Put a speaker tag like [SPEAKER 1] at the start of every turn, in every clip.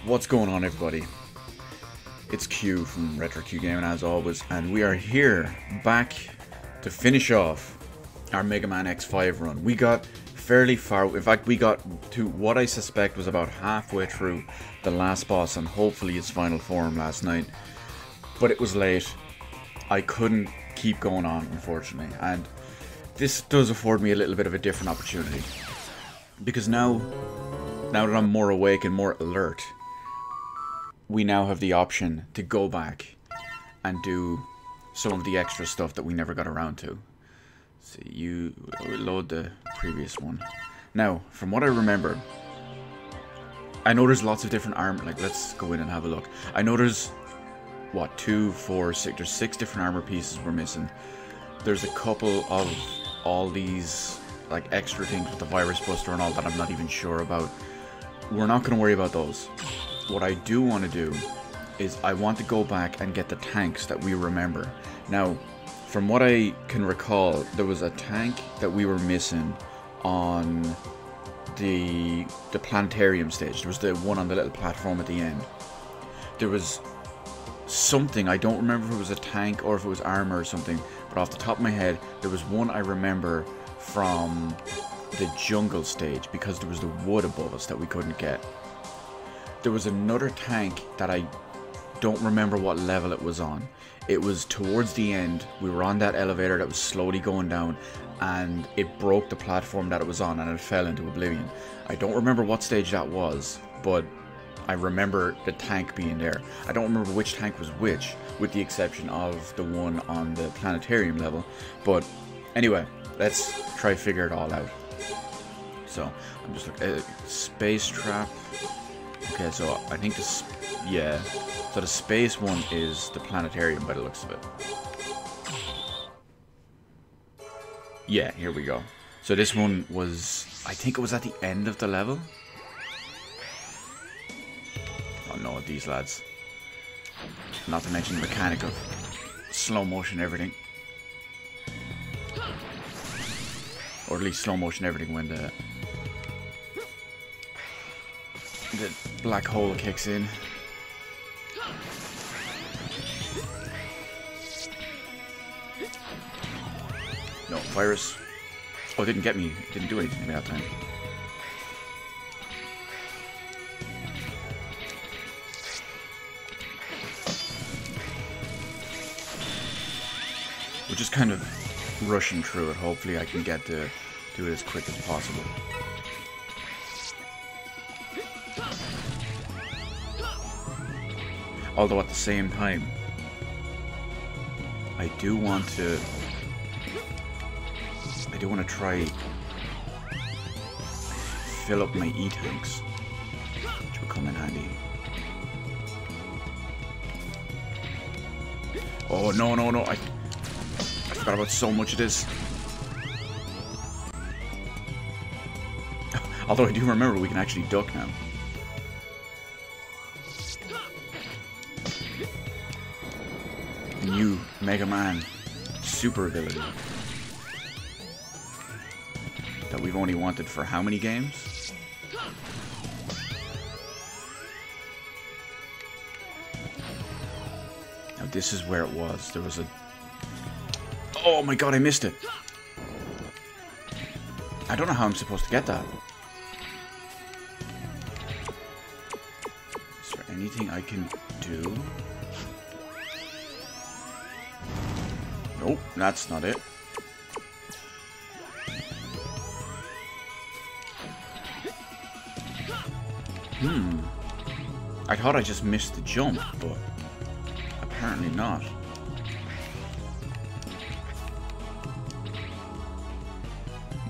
[SPEAKER 1] What's going on, everybody? It's Q from Retro Q Gaming as always, and we are here back to finish off our Mega Man X5 run. We got fairly far. In fact, we got to what I suspect was about halfway through the last boss and hopefully its final form last night. But it was late. I couldn't keep going on, unfortunately, and this does afford me a little bit of a different opportunity. Because now that I'm more awake and more alert, we now have the option to go back and do some of the extra stuff that we never got around to. So you load the previous one. Now, from what I remember, I know there's lots of different armor. Like, let's go in and have a look. I know there's, what, 2, 4, 6, there's 6 different armor pieces we're missing. There's a couple of all these, like, extra things with the Virus Buster and all that I'm not even sure about. We're not going to worry about those. What I do want to do is I want to go back and get the tanks that we remember. Now, from what I can recall, there was a tank that we were missing on the planetarium stage. There was the one on the little platform at the end. There was something, I don't remember if it was a tank or if it was armor or something, but off the top of my head, there was one I remember from the jungle stage because there was the wood above us that we couldn't get. There was another tank that I don't remember what level it was on. It was towards the end. We were on that elevator that was slowly going down, and it broke the platform that it was on and it fell into oblivion. I don't remember what stage that was, but I remember the tank being there. I don't remember which tank was which, with the exception of the one on the planetarium level. But anyway, let's try to figure it all out. So I'm just looking at space trap. Okay, so I think this, yeah. So the space one is the planetarium by the looks of it. Yeah, here we go. So this one was, I think it was at the end of the level. Oh no, these lads. Not to mention the mechanic of slow motion everything. Or at least slow motion everything when the black hole kicks in. No, virus. Oh, it didn't get me. It didn't do anything that time. We're just kind of rushing through it. Hopefully I can get to do it as quick as possible. Although at the same time, I do want to try fill up my E-tanks, which will come in handy. Oh no, I forgot about so much of this. Although I do remember we can actually duck now. New Mega Man super ability that we've only wanted for how many games? Now this is where it was. There was a... Oh my god, I missed it! I don't know how I'm supposed to get that. Is there anything I can do? Nope, that's not it. I thought I just missed the jump, but apparently not.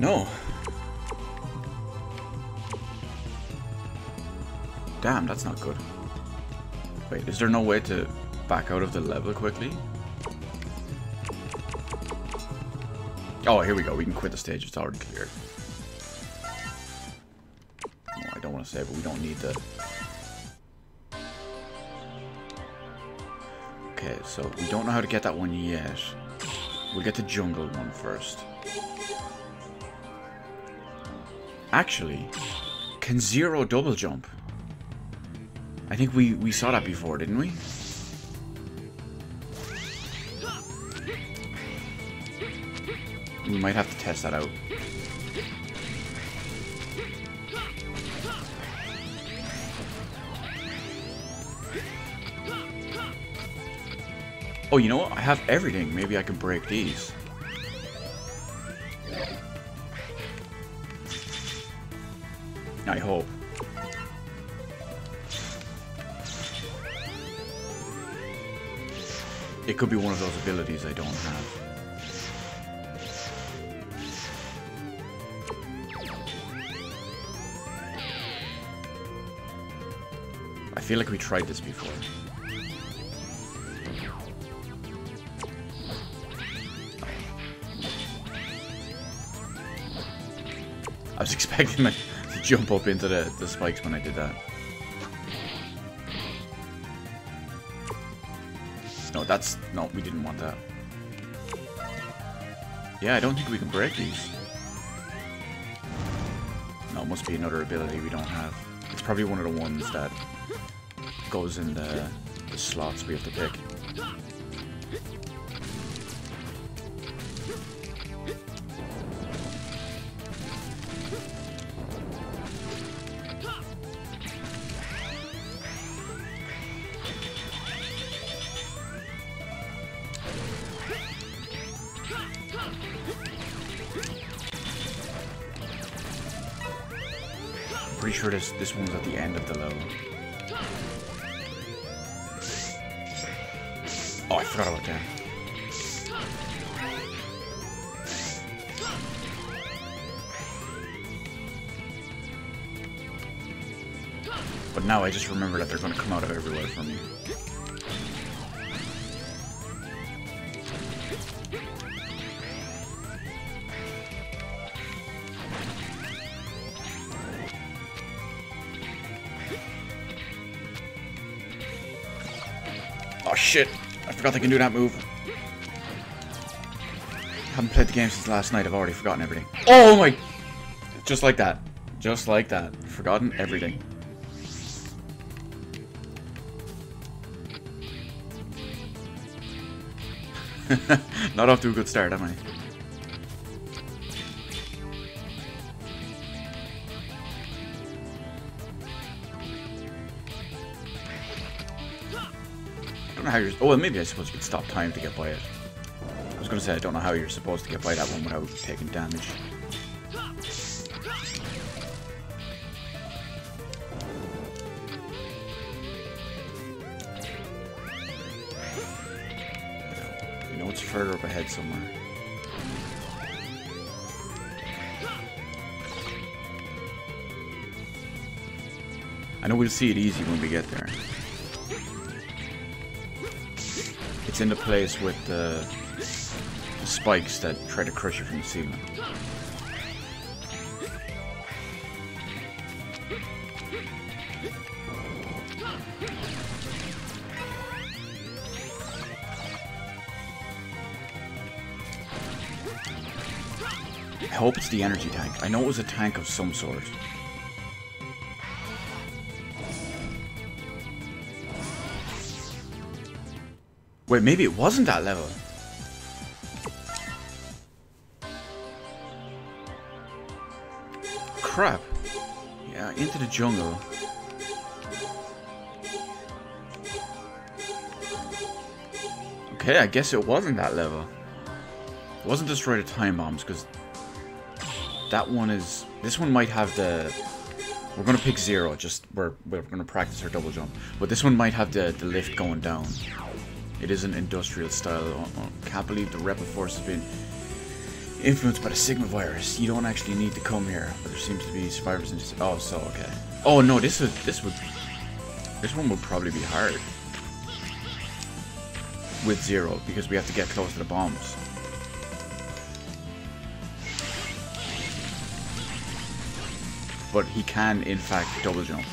[SPEAKER 1] No. Damn, that's not good. Wait, is there no way to back out of the level quickly? Oh, here we go. We can quit the stage. It's already cleared. No, I don't want to save it. We don't need the... Okay, so we don't know how to get that one yet. We'll get the jungle one first. Actually, can Zero double jump? I think we saw that before, didn't we? We might have to test that out. Oh, you know what? I have everything. Maybe I can break these. I hope. It could be one of those abilities I don't have. I feel like we tried this before. I was expecting to jump up into the spikes when I did that. No, no, we didn't want that. Yeah, I don't think we can break these. No, it must be another ability we don't have. It's probably one of the ones that goes in the slots we have to pick. Pretty sure this one's at the end of the level. Oh, I forgot about that. But now I just remember that they're going to come out of everywhere for me. Oh shit, I forgot they can do that move. Haven't played the game since last night, I've already forgotten everything. Oh my... Just like that. Just like that. Forgotten everything. Not off to a good start, am I? I don't know how you're... Oh, well, maybe I suppose you could stop time to get by it. I was going to say, I don't know how you're supposed to get by that one without taking damage. You know, it's further up ahead somewhere. I know we'll see it easy when we get there. It's in the place with the spikes that try to crush you from the ceiling. I hope it's the energy tank. I know it was a tank of some sort. Wait, maybe it wasn't that level. Crap. Yeah, into the jungle. Okay, I guess it wasn't that level. It wasn't destroy the time bombs, because that one is... This one might have the... We're going to pick 0, just we're going to practice our double jump. But this one might have the lift going down. It is an industrial style. Can't believe the rebel force has been influenced by the Sigma virus. You don't actually need to come here, but there seems to be survivors in this. Oh, so okay. Oh no, this one would probably be hard with 0 because we have to get close to the bombs. But he can, in fact, double jump.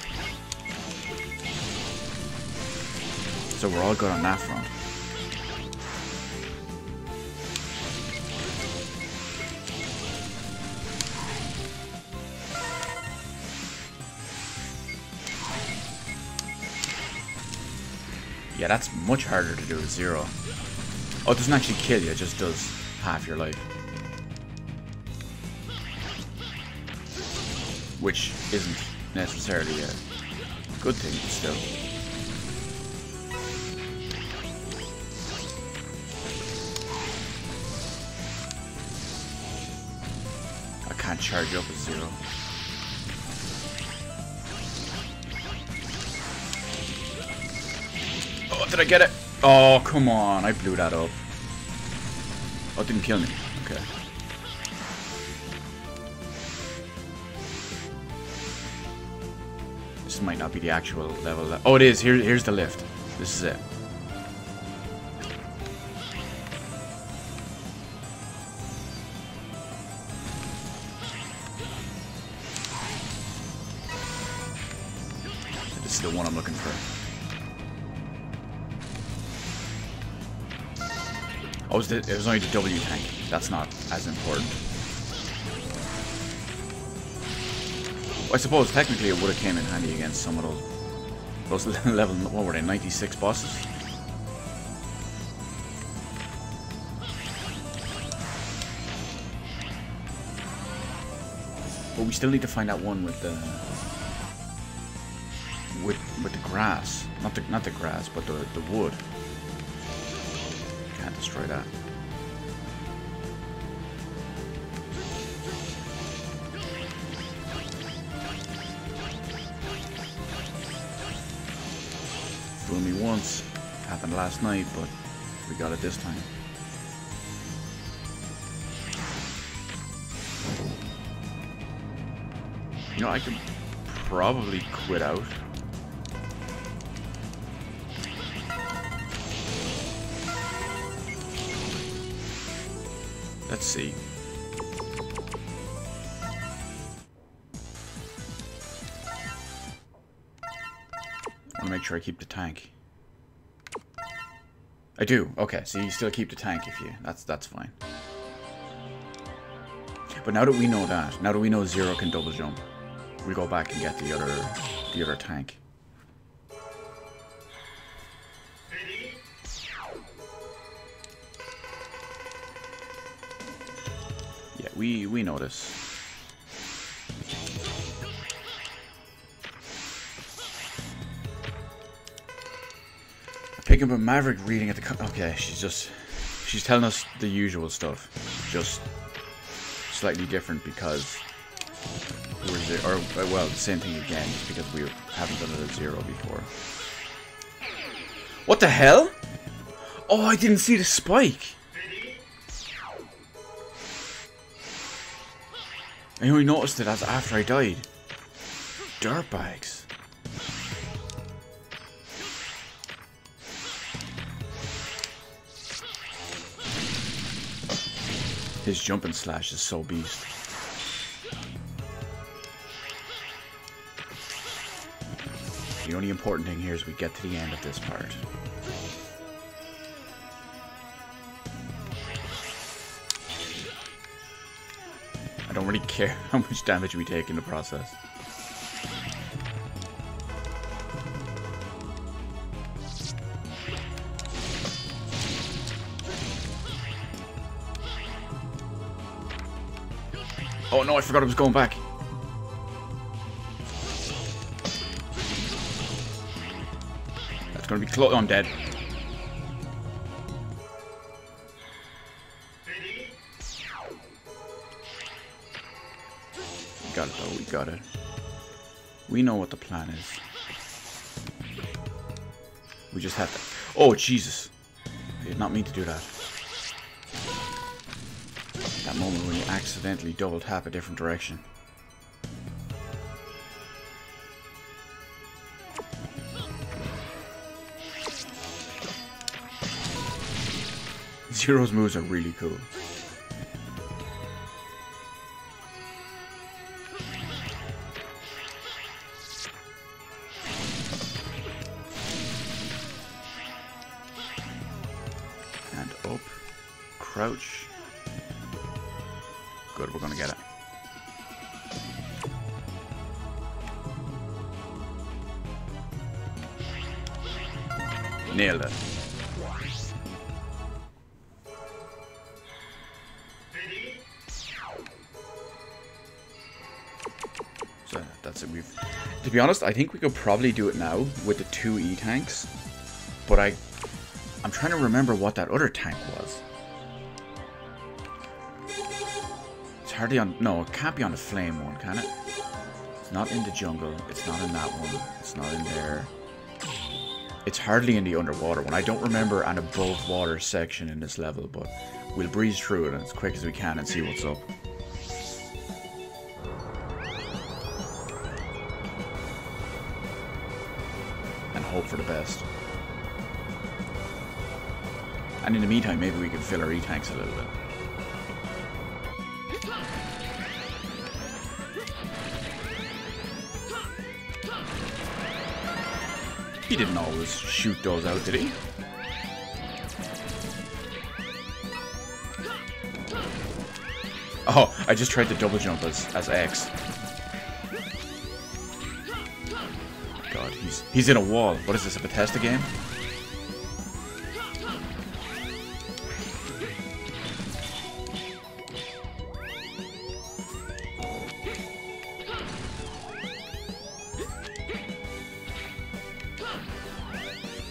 [SPEAKER 1] So we're all good on that front. Yeah, that's much harder to do with Zero. Oh, it doesn't actually kill you, it just does half your life. Which isn't necessarily a good thing, but still. I can't charge up with Zero. Oh, did I get it? Oh, come on, I blew that up. Oh, it didn't kill me. Okay. This might not be the actual level. Oh, it is. Here's the lift. This is it. This is the one I'm looking for. Oh, it was only the W tank. That's not as important. Well, I suppose technically it would have came in handy against some of those level, what were they, 96 bosses? But we still need to find that one with the grass, not the grass, but the wood. Can't destroy that. Fooled me once. Happened last night, but we got it this time. You know, I could probably quit out. Let's see. I want to make sure I keep the tank. I do. Okay, so you still keep the tank if you. That's fine. But now that we know that, now that we know Zero can double jump, we go back and get the other tank. Yeah, we know this. Picking up a Maverick reading at the okay, she's telling us the usual stuff, just slightly different because well, the same thing again, just because we haven't done it at Zero before. What the hell? Oh, I didn't see the spike. I only noticed it after I died. Dirtbags. His jumping slash is so beast. The only important thing here is we get to the end of this part. I don't really care how much damage we take in the process. Oh no, I forgot I was going back. That's gonna be close. Oh, I'm dead. We got it though, we got it. We know what the plan is. We just have to... Oh, Jesus. I did not mean to do that. That moment when you accidentally double tap a different direction. Zero's moves are really cool. And up, crouch. Good, we're gonna get it. Nailed it. So that's it. To be honest, I think we could probably do it now with the 2 E-tanks. But I'm trying to remember what that other tank was. It's hardly on... No, it can't be on the flame one, can it? It's not in the jungle. It's not in that one. It's not in there. It's hardly in the underwater one. I don't remember an above water section in this level, but we'll breeze through it as quick as we can and see what's up. And hope for the best. And in the meantime, maybe we can fill our E-tanks a little bit. He didn't always shoot those out, did he? Oh, I just tried to double jump as X. God, he's in a wall. What is this, a Bethesda game?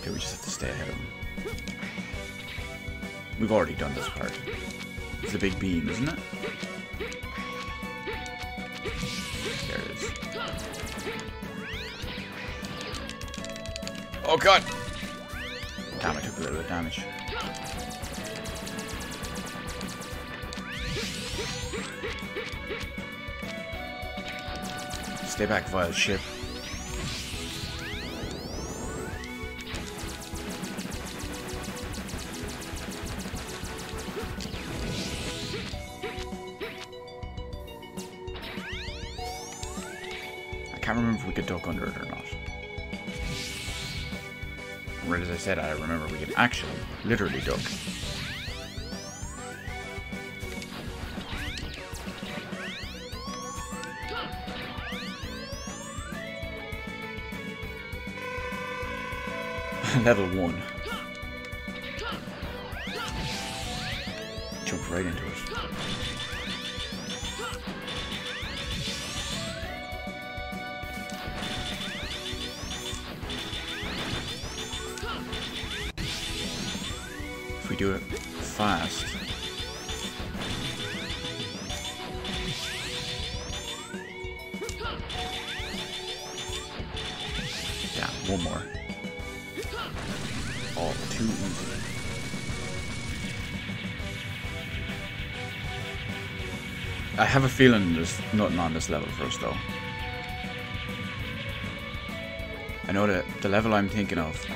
[SPEAKER 1] Okay, we just have to stay ahead of him. We've already done this part. It's the big beam, isn't it? There it is. Oh god! Damn, I took a little bit of damage. Stay back, vile ship. I can't remember if we could duck under it or not. Right as I said, I remember we could actually, literally duck. Level 1. Jump right into it. If we do it fast. Yeah, one more. All too easy. I have a feeling there's nothing on this level for us though. I know that the level I'm thinking of...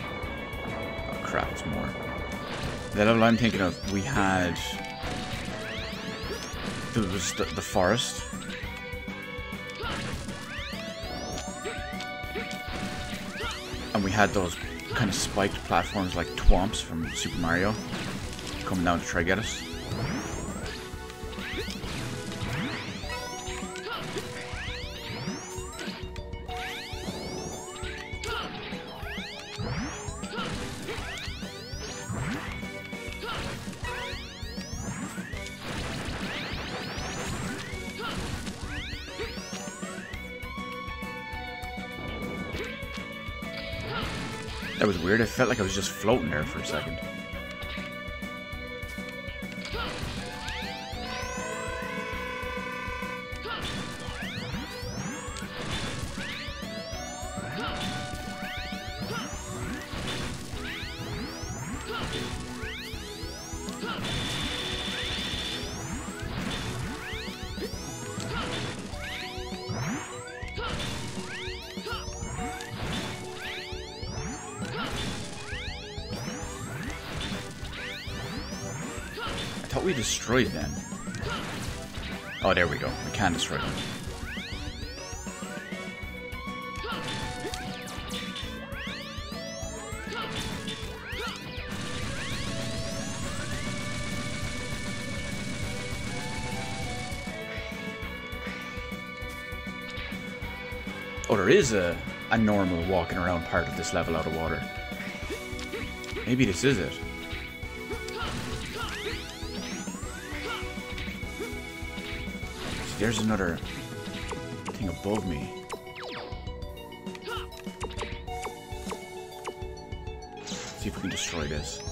[SPEAKER 1] Oh crap, it's more. The level I'm thinking of, we had... There was the forest. And we had those kind of spiked platforms like Twomps from Super Mario coming down to try to get us. That was weird. I felt like I was just floating there for a second. I thought we destroyed them. Oh, there we go. We can destroy them. Oh, there is a normal walking around part of this level out of water. Maybe this is it. See, there's another thing above me. See if we can destroy this.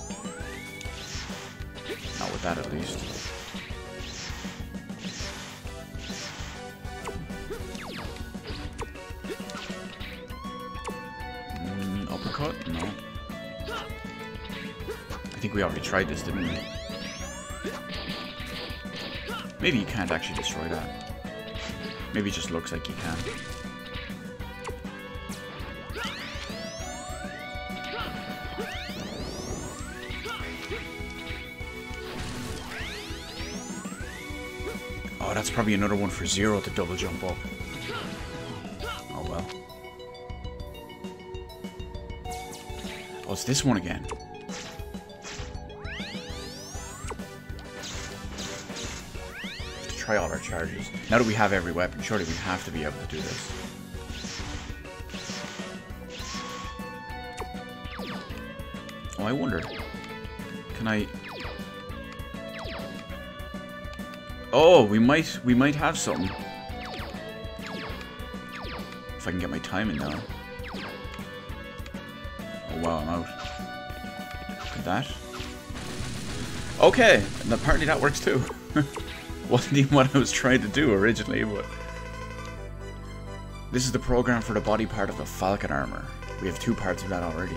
[SPEAKER 1] Not with that, at least. Uppercut? No. I think we already tried this, didn't we? Maybe you can't actually destroy that. Maybe it just looks like you can. Oh, that's probably another one for Zero to double jump up. Oh well. Oh, it's this one again. To try all our charges. Now that we have every weapon, surely we have to be able to do this. Oh, I wonder. Can I... Oh, we might have something. If I can get my timing down. Oh wow, I'm out. Look at that. Okay, and apparently that works too. Wasn't even what I was trying to do originally, but... This is the program for the body part of the Falcon armor. We have 2 parts of that already.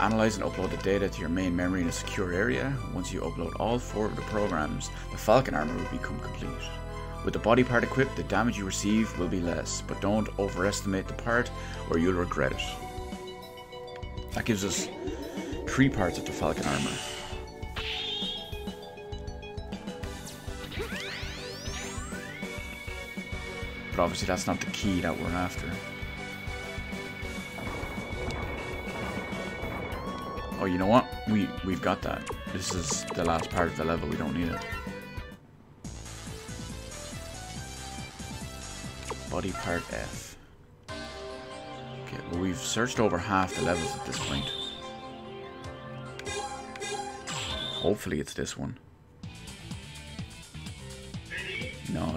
[SPEAKER 1] Analyze and upload the data to your main memory in a secure area. Once you upload all 4 of the programs, the Falcon armor will become complete. With the body part equipped, the damage you receive will be less, but don't overestimate the part or you'll regret it. That gives us 3 parts of the Falcon armor. But obviously that's not the key that we're after. Oh, you know what? We've got that. This is the last part of the level. We don't need it. Body part F. Okay, well we've searched over half the levels at this point. Hopefully it's this one. No,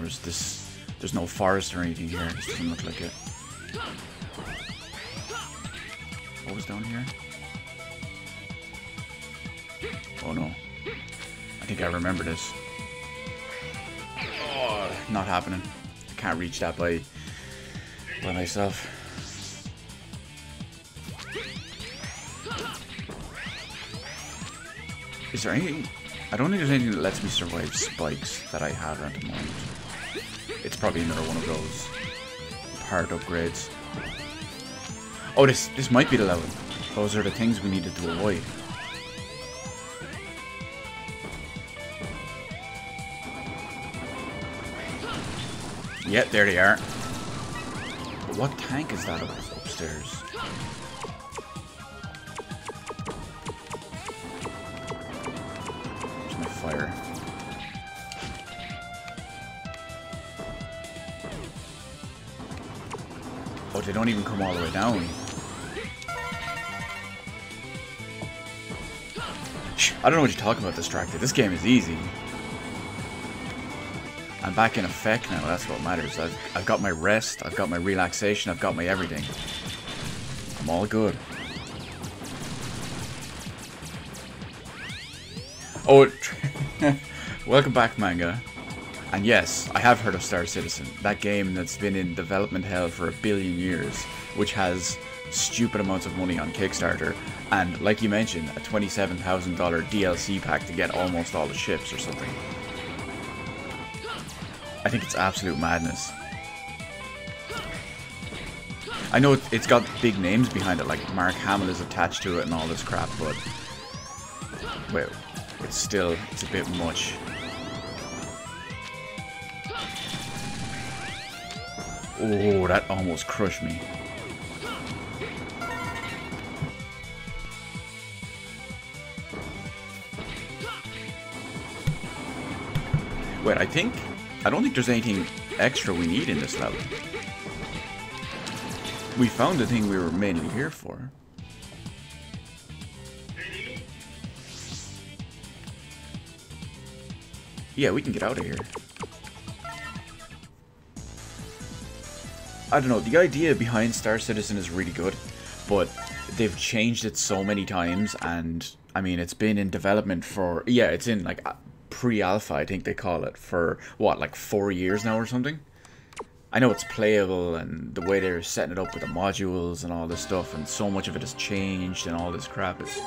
[SPEAKER 1] there's no forest or anything here. This doesn't look like it. What was down here? Oh no. I think I remember this. Oh, not happening. I can't reach that by myself. Is there anything? I don't think there's anything that lets me survive spikes that I have at the moment. It's probably another one of those part upgrades. Oh, this might be the level. Those are the things we needed to avoid. Yep, there they are. But what tank is that upstairs? There's my fire. Oh, they don't even come all the way down. I don't know what you're talking about, Distracted. This game is easy. I'm back in effect now, that's what matters. I've got my rest, I've got my relaxation, I've got my everything. I'm all good. Oh, welcome back, Manga. And yes, I have heard of Star Citizen, that game that's been in development hell for 1 billion years, which has stupid amounts of money on Kickstarter, and like you mentioned, a $27,000 DLC pack to get almost all the ships or something. I think it's absolute madness. I know it's got big names behind it, like Mark Hamill is attached to it and all this crap, but well, it's a bit much. Oh, that almost crushed me. Wait, I don't think there's anything extra we need in this level. We found the thing we were mainly here for. Yeah, we can get out of here. I don't know, the idea behind Star Citizen is really good, but they've changed it so many times, and I mean, it's been in development for, yeah, it's in like pre-alpha, I think they call it, for what, like 4 years now or something? I know it's playable, and the way they're setting it up with the modules and all this stuff, and so much of it has changed and all this crap. It's...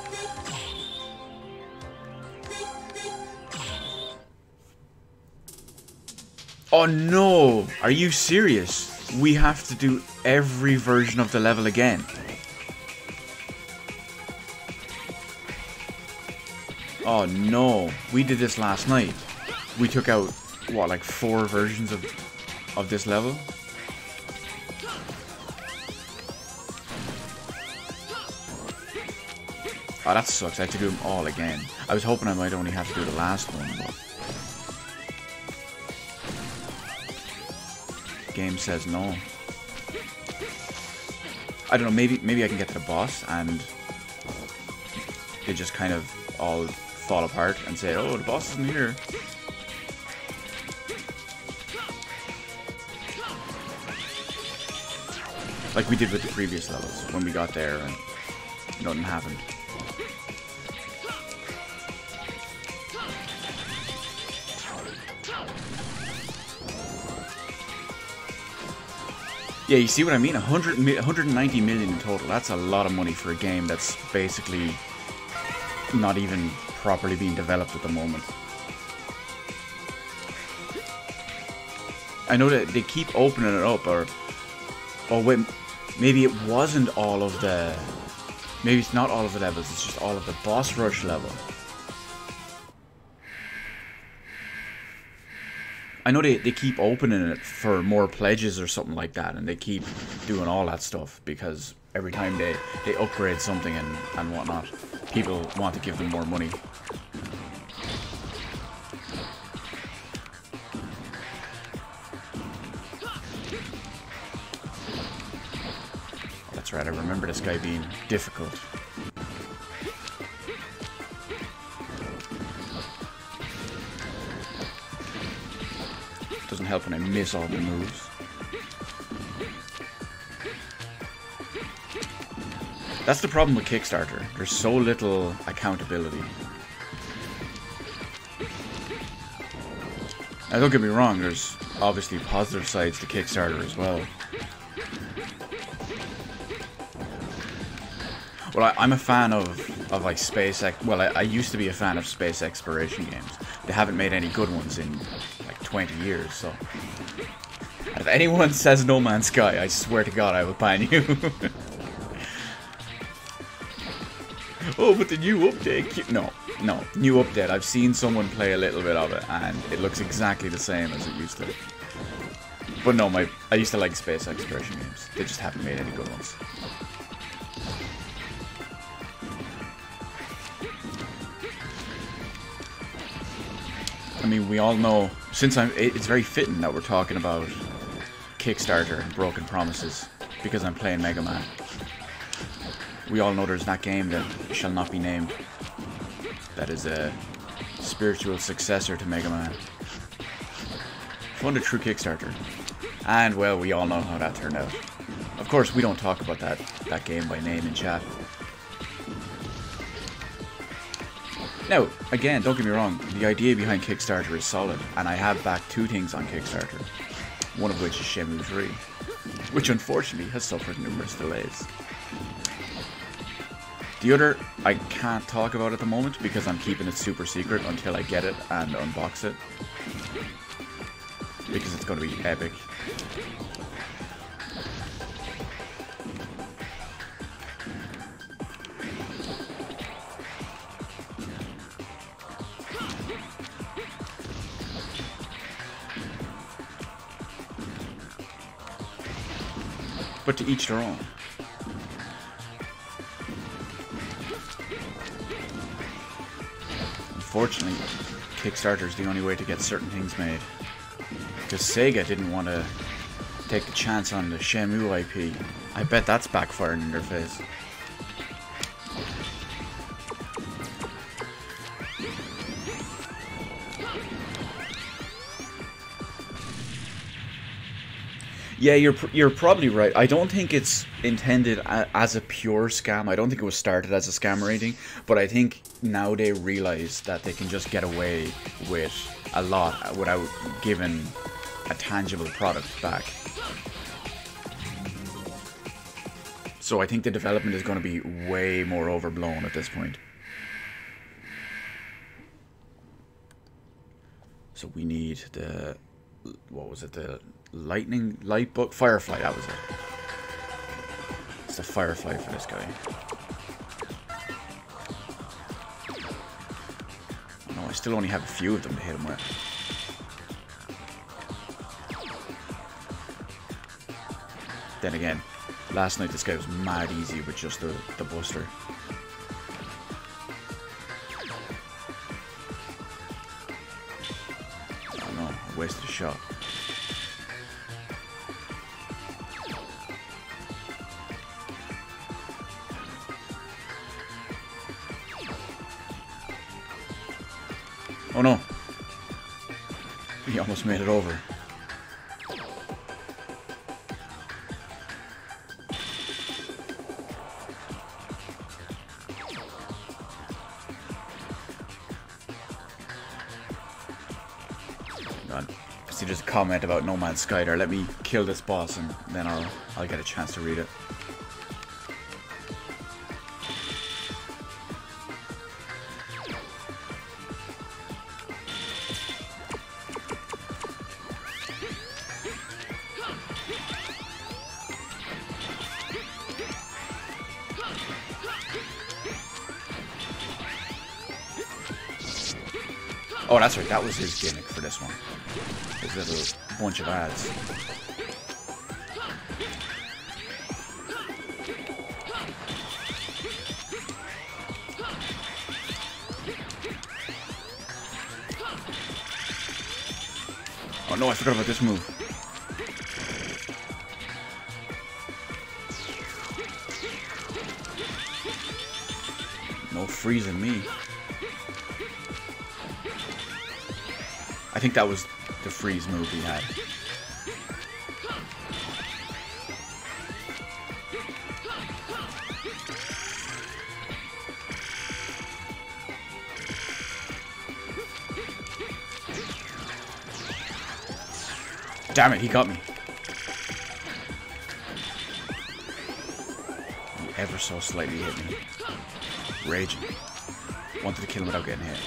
[SPEAKER 1] Oh no! Are you serious? We have to do every version of the level again. Oh no, we did this last night. We took out, what, like 4 versions of this level? Oh, that sucks. I have to do them all again. I was hoping I might only have to do the last one, but... game says no. I don't know, maybe I can get to the boss and they just kind of all fall apart and say, oh, the boss isn't here. Like we did with the previous levels, when we got there and nothing happened. Yeah, you see what I mean? 190 million in total. That's a lot of money for a game that's basically not even properly being developed at the moment. I know that they keep opening it up, or wait, maybe it wasn't all of the... Maybe it's not all of the levels, it's just all of the boss rush level. I know they keep opening it for more pledges or something like that, and they keep doing all that stuff because every time they upgrade something and whatnot, people want to give them more money. That's right, I remember this guy being difficult. Doesn't help when I miss all the moves. That's the problem with Kickstarter. There's so little accountability. Now don't get me wrong, there's obviously positive sides to Kickstarter as well. Well, I'm a fan of like I used to be a fan of space exploration games. They haven't made any good ones in like 20 years, so... If anyone says No Man's Sky, I swear to God I will ban you. Oh, but the new update... No, new update. I've seen someone play a little bit of it, and it looks exactly the same as it used to. But no, I used to like space exploration games. They just haven't made any good ones. I mean, we all know, it's very fitting that we're talking about Kickstarter and Broken Promises, because I'm playing Mega Man. We all know there's that game that shall not be named, that is a spiritual successor to Mega Man. Funded through Kickstarter. And, well, we all know how that turned out. Of course, we don't talk about that game by name in chat. Now, again, don't get me wrong, the idea behind Kickstarter is solid, and I have backed 2 things on Kickstarter, one of which is Shenmue 3, which unfortunately has suffered numerous delays. The other, I can't talk about at the moment because I'm keeping it super secret until I get it and unbox it, because it's going to be epic. But to each their own. Unfortunately, Kickstarter is the only way to get certain things made. Because Sega didn't want to take the chance on the Shenmue IP. I bet that's backfiring in their face. Yeah, you're probably right. I don't think it's intended as a pure scam. I don't think it was started as a scam or anything. But I think now they realize that they can just get away with a lot without giving a tangible product back. So I think the development is going to be way more overblown at this point. So we need the, what was it, the lightning light book? Firefly, that was it. It's the Firefly for this guy. Oh no, I still only have a few of them to hit him with. Then again, last night this guy was mad easy with just the buster. Oh no, I wasted a shot. Oh no! He almost made it over. See, just a comment about No Man's Sky there. Let me kill this boss and then I'll get a chance to read it. Oh, that's right. That was his gimmick for this one. His little bunch of ads. Oh no, I forgot about this move. No freezing me. I think that was the freeze move he had. Damn it, he got me. He ever so slightly hit me. Raging. Wanted to kill him without getting hit.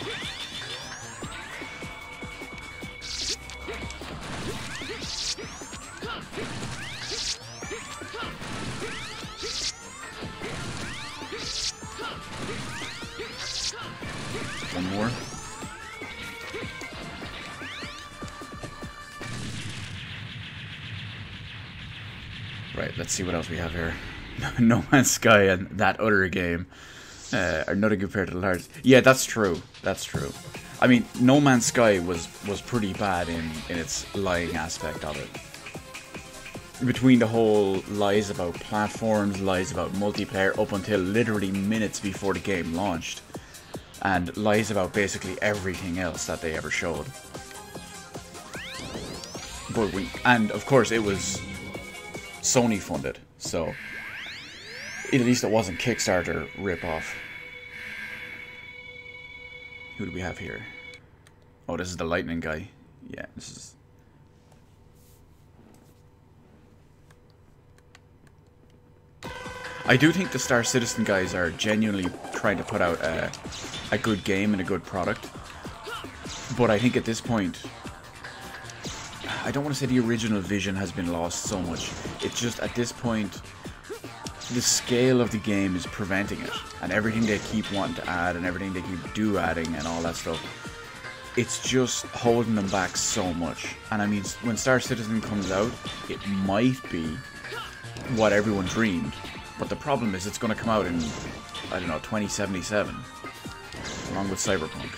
[SPEAKER 1] One more. Right, let's see what else we have here. No Man's Sky and that other game are nothing compared to the large. Yeah, that's true. That's true. I mean, No Man's Sky was pretty bad in its lying aspect of it. Between the whole lies about platforms, lies about multiplayer, up until literally minutes before the game launched. And lies about basically everything else that they ever showed. But and of course it was Sony funded, so at least it wasn't Kickstarter rip-off. Who do we have here? Oh, this is the lightning guy. Yeah, this is... I do think the Star Citizen guys are genuinely trying to put out a good game and a good product. But I think at this point, I don't want to say the original vision has been lost so much. It's just at this point, the scale of the game is preventing it. And everything they keep wanting to add and everything they keep adding and all that stuff, it's just holding them back so much. And I mean, when Star Citizen comes out, it might be what everyone dreamed. But the problem is it's going to come out in, I don't know, 2077, along with Cyberpunk.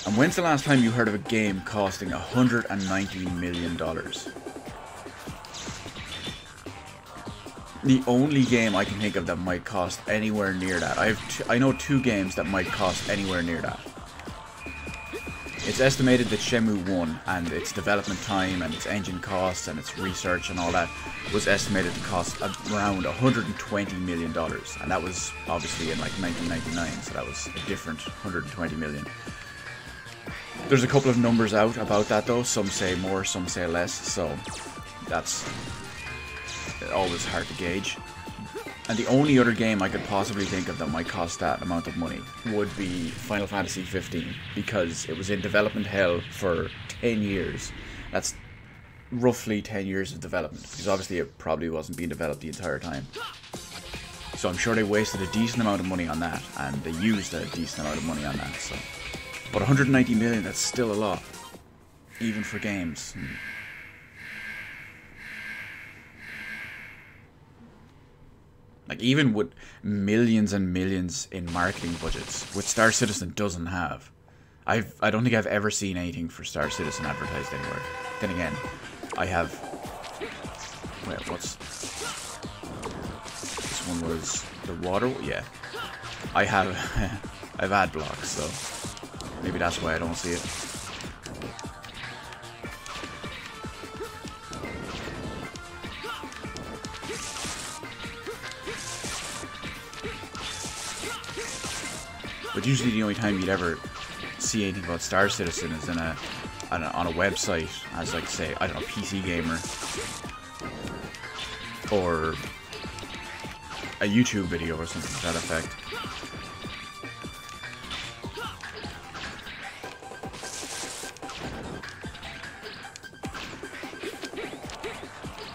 [SPEAKER 1] And when's the last time you heard of a game costing $190 million? The only game I can think of that might cost anywhere near that. I know two games that might cost anywhere near that. It's estimated that Shenmue 1 and its development time and its engine costs and its research and all that was estimated to cost around $120 million. And that was obviously in like 1999, so that was a different 120 million. There's a couple of numbers out about that though. Some say more, some say less, so that's always hard to gauge. And the only other game I could possibly think of that might cost that amount of money would be Final Fantasy 15, because it was in development hell for 10 years. That's roughly 10 years of development, because obviously it probably wasn't being developed the entire time. So I'm sure they wasted a decent amount of money on that, and they used a decent amount of money on that. So, but 190 million, that's still a lot, even for games. Like, even with millions and millions in marketing budgets, which Star Citizen doesn't have. I don't think I've ever seen anything for Star Citizen advertised anywhere. Then again, I have... Wait, what's... This one was the water... Yeah. I have... I've ad blocks, so... Maybe that's why I don't see it. But usually the only time you'd ever see anything about Star Citizen is in on a website as, like, say, I don't know, PC Gamer, or a YouTube video or something to that effect.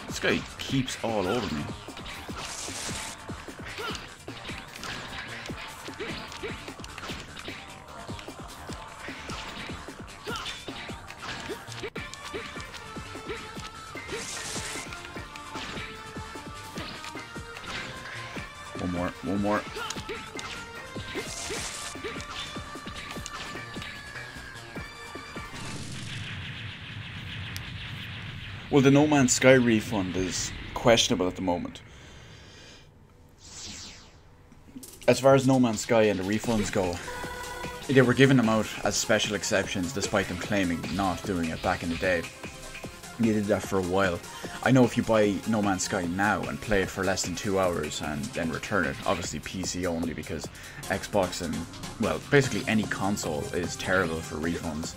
[SPEAKER 1] This guy keeps all over me. One more. Well, the No Man's Sky refund is questionable at the moment. As far as No Man's Sky and the refunds go, they were giving them out as special exceptions despite them claiming not doing it back in the day. They did that for a while. I know if you buy No Man's Sky now and play it for less than 2 hours and then return it, obviously PC only, because Xbox and, well, basically any console is terrible for refunds.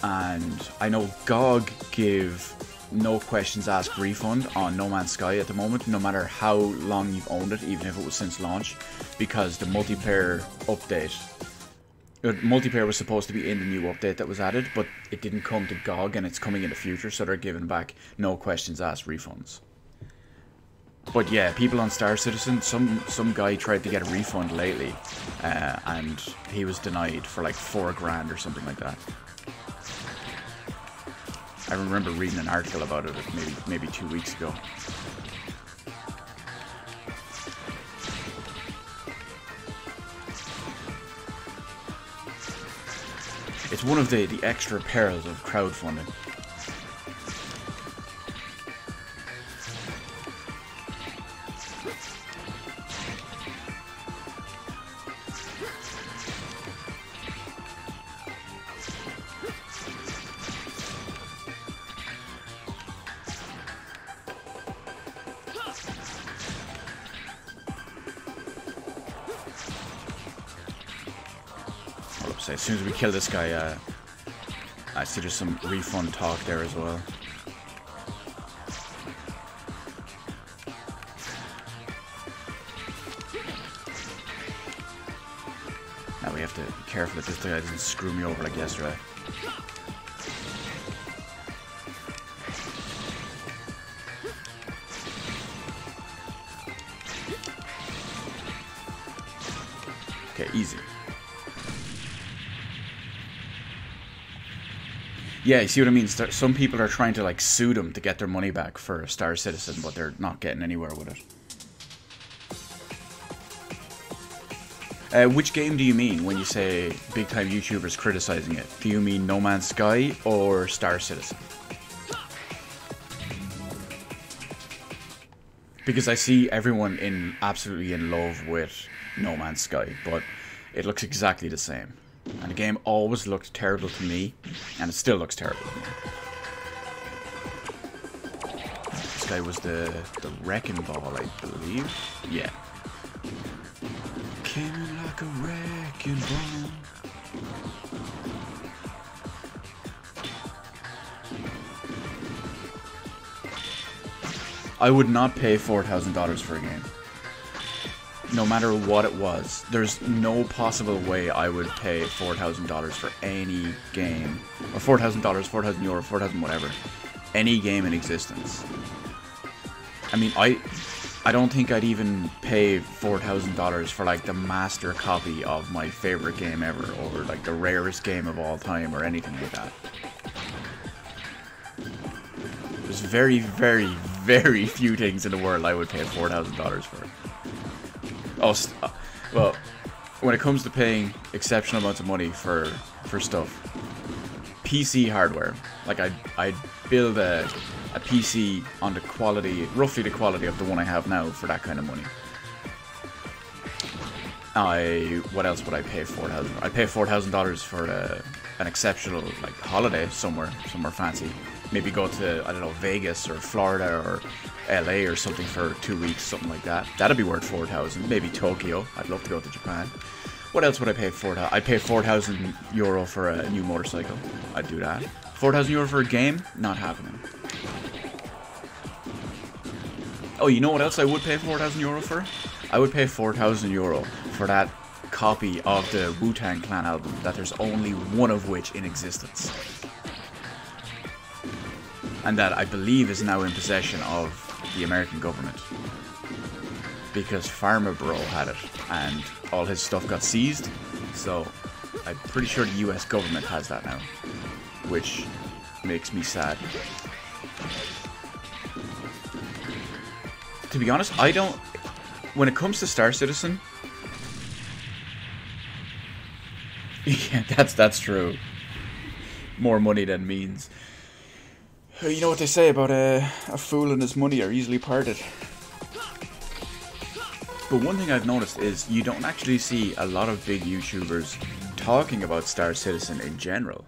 [SPEAKER 1] And I know GOG give no questions asked refund on No Man's Sky at the moment, no matter how long you've owned it, even if it was since launch, because the multiplayer update... Multiplayer was supposed to be in the new update that was added, but it didn't come to GOG, and it's coming in the future, so they're giving back no questions asked refunds. But yeah, people on Star Citizen, some guy tried to get a refund lately, and he was denied for like $4,000 or something like that. I remember reading an article about it maybe 2 weeks ago. It's one of the extra perils of crowdfunding. As soon as we kill this guy, I see there's some refund talk there as well. Now we have to be careful that this guy doesn't screw me over like yesterday. Okay, easy. Yeah, you see what I mean? Some people are trying to, like, sue them to get their money back for Star Citizen, but they're not getting anywhere with it. Which game do you mean when you say big-time YouTubers criticizing it? Do you mean No Man's Sky or Star Citizen? Because I see everyone absolutely in love with No Man's Sky, but it looks exactly the same. And the game always looked terrible to me, and it still looks terrible to me. This guy was the Wrecking Ball, I believe. Yeah. Came in like a wrecking ball. I would not pay $4,000 for a game. No matter what it was. There's no possible way I would pay $4,000 for any game. Or $4,000, 4,000 euro, 4,000 whatever. Any game in existence. I mean, I don't think I'd even pay $4,000 for like the master copy of my favorite game ever. Or like the rarest game of all time or anything like that. There's very, very, very few things in the world I would pay $4,000 for. Oh, well, when it comes to paying exceptional amounts of money for stuff, PC hardware, like I'd build a PC on the quality, roughly the quality of the one I have now for that kind of money. What else would I pay $4,000? I'd pay $4,000 for an exceptional like holiday somewhere fancy. Maybe go to, I don't know, Vegas or Florida or LA or something for 2 weeks, something like that. That'd be worth 4,000. Maybe Tokyo. I'd love to go to Japan. What else would I pay €4,000? I'd pay €4,000 for a new motorcycle. I'd do that. €4,000 for a game? Not happening. Oh, you know what else I would pay €4,000 for? I would pay €4,000 for that copy of the Wu-Tang Clan album that there's only one of which in existence. And that I believe is now in possession of the American government. Because Pharma Bro had it, and all his stuff got seized. So, I'm pretty sure the US government has that now. Which makes me sad. To be honest, I don't... When it comes to Star Citizen... Yeah, that's true. More money than means. You know what they say about a fool and his money are easily parted. But one thing I've noticed is you don't actually see a lot of big YouTubers talking about Star Citizen in general.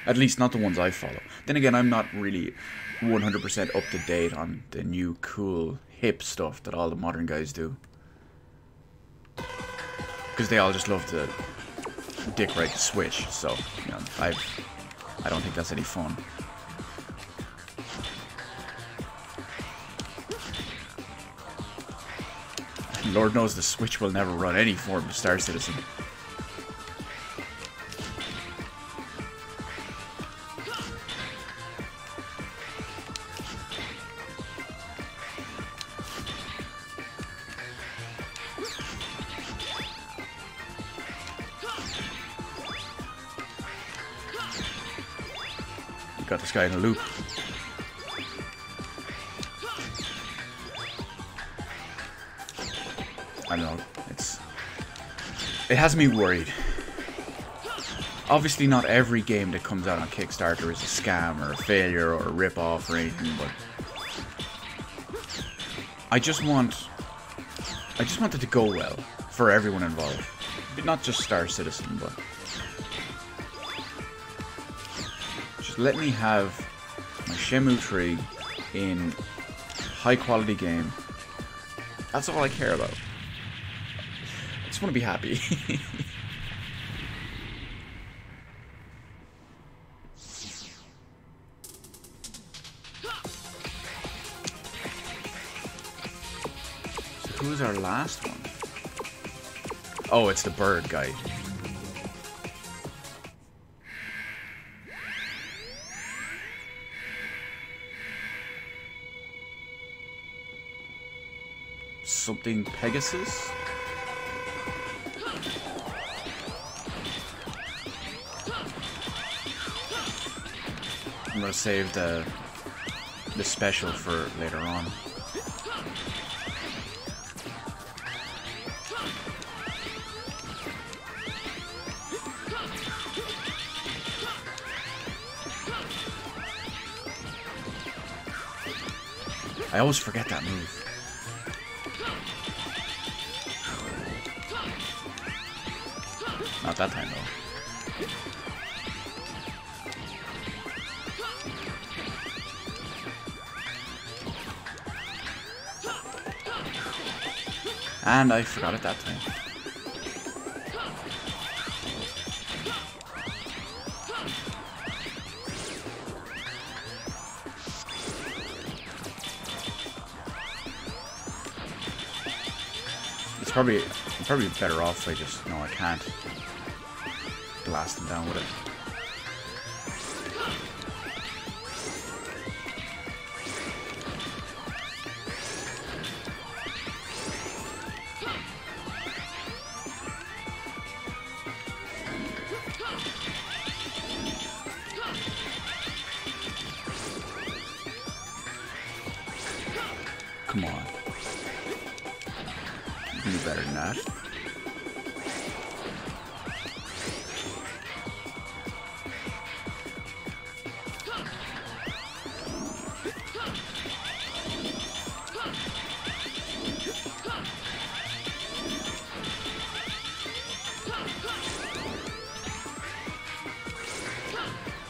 [SPEAKER 1] At least not the ones I follow. Then again, I'm not really 100% up to date on the new cool hip stuff that all the modern guys do. Because they all just love to dick ride the Switch, so you know, I don't think that's any fun. Lord knows the Switch will never run any form of Star Citizen. You got this guy in a loop. I don't know, it has me worried. Obviously not every game that comes out on Kickstarter is a scam or a failure or a rip-off or anything, but I just want it to go well for everyone involved. Not just Star Citizen, but just let me have my Shenmue 3 in high quality game. That's all I care about. I just want to be happy. So who's our last one? Oh, it's the bird guy. Something Pegasus? I'm gonna save the special for later on. I always forget that move. Not that time though. And I forgot it that time. I'm probably better off if I just, no, I can't blast them down with it. Come on. You can do better than that.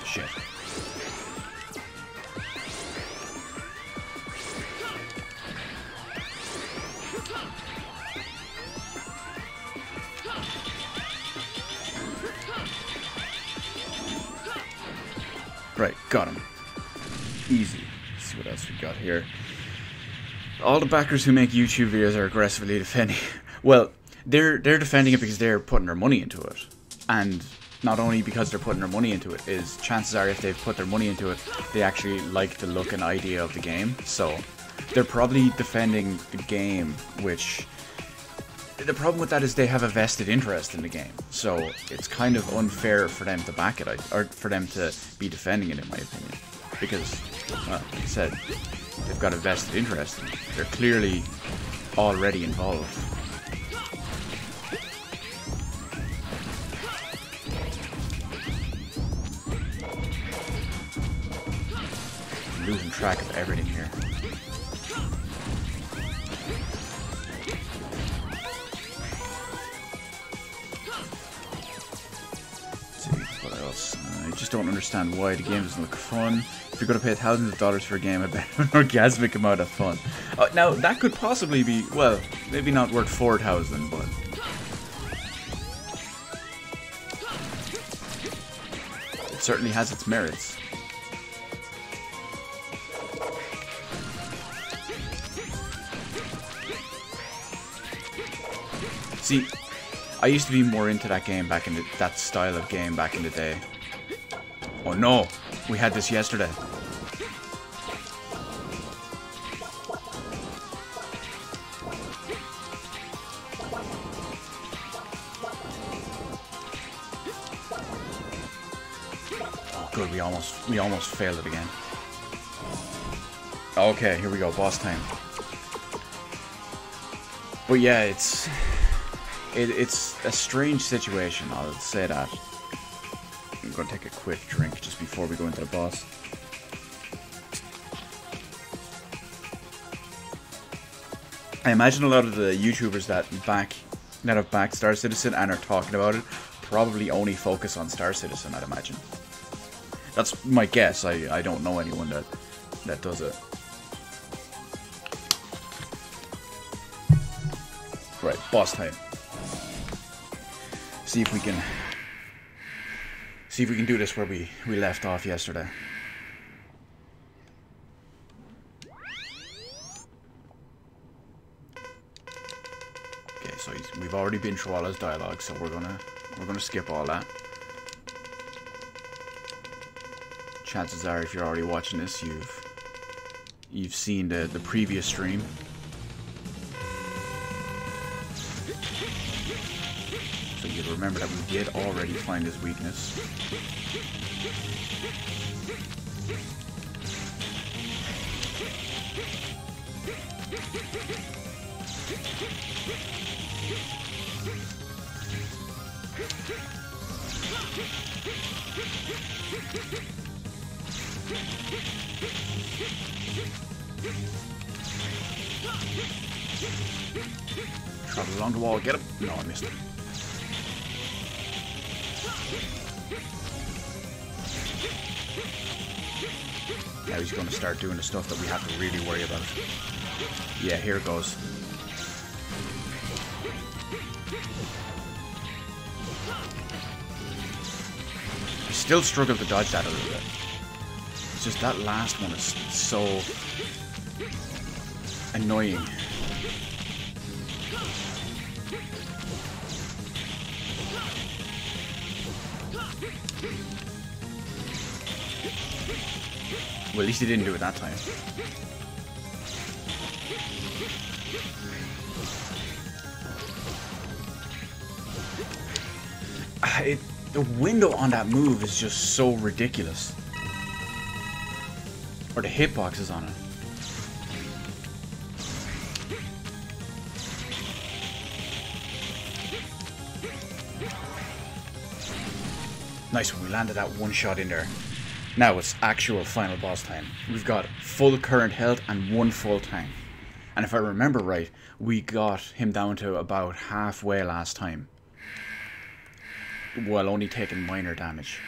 [SPEAKER 1] Shit. Right, got him. Easy. Let's see what else we got here. All the backers who make YouTube videos are aggressively defending. Well, they're defending it because they're putting their money into it. And not only because they're putting their money into it, is chances are if they've put their money into it, they actually like the look and idea of the game. So they're probably defending the game, which... The problem with that is they have a vested interest in the game, so it's kind of unfair for them to back it, or for them to be defending it, in my opinion. Because, well, like I said, they've got a vested interest in it. They're clearly already involved. I'm losing track of everything here. I just don't understand why the game doesn't look fun. If you're going to pay thousands of dollars for a game, I bet an orgasmic amount of fun. Now, that could possibly be, well, maybe not worth 4,000, but... it certainly has its merits. See, I used to be more into that game back in that style of game back in the day. Oh no, we had this yesterday. Oh good, we almost failed it again. Okay, here we go, boss time. But yeah, it's a strange situation, I'll say that. I'm going to take a quick drink just before we go into the boss. I imagine a lot of the YouTubers that have backed Star Citizen and are talking about it probably only focus on Star Citizen, I'd imagine. That's my guess. I don't know anyone that does it. Right, boss time. See if we can do this where we left off yesterday. Okay, so we've already been through all his dialogue, so we're gonna skip all that. Chances are, if you're already watching this, you've seen the previous stream. So you'll remember that we did already find his weakness. Travel along the wall, get him. No, I missed him. Now he's going to start doing the stuff that we have to really worry about. Yeah, here it goes. I still struggle to dodge that a little bit. It's just that last one is so annoying. Well, at least he didn't do it that time. The window on that move is just so ridiculous. Or the hitboxes on it. Nice one, we landed that one shot in there. Now it's actual final boss time. We've got full current health and one full tank. And if I remember right, we got him down to about halfway last time, while only taking minor damage.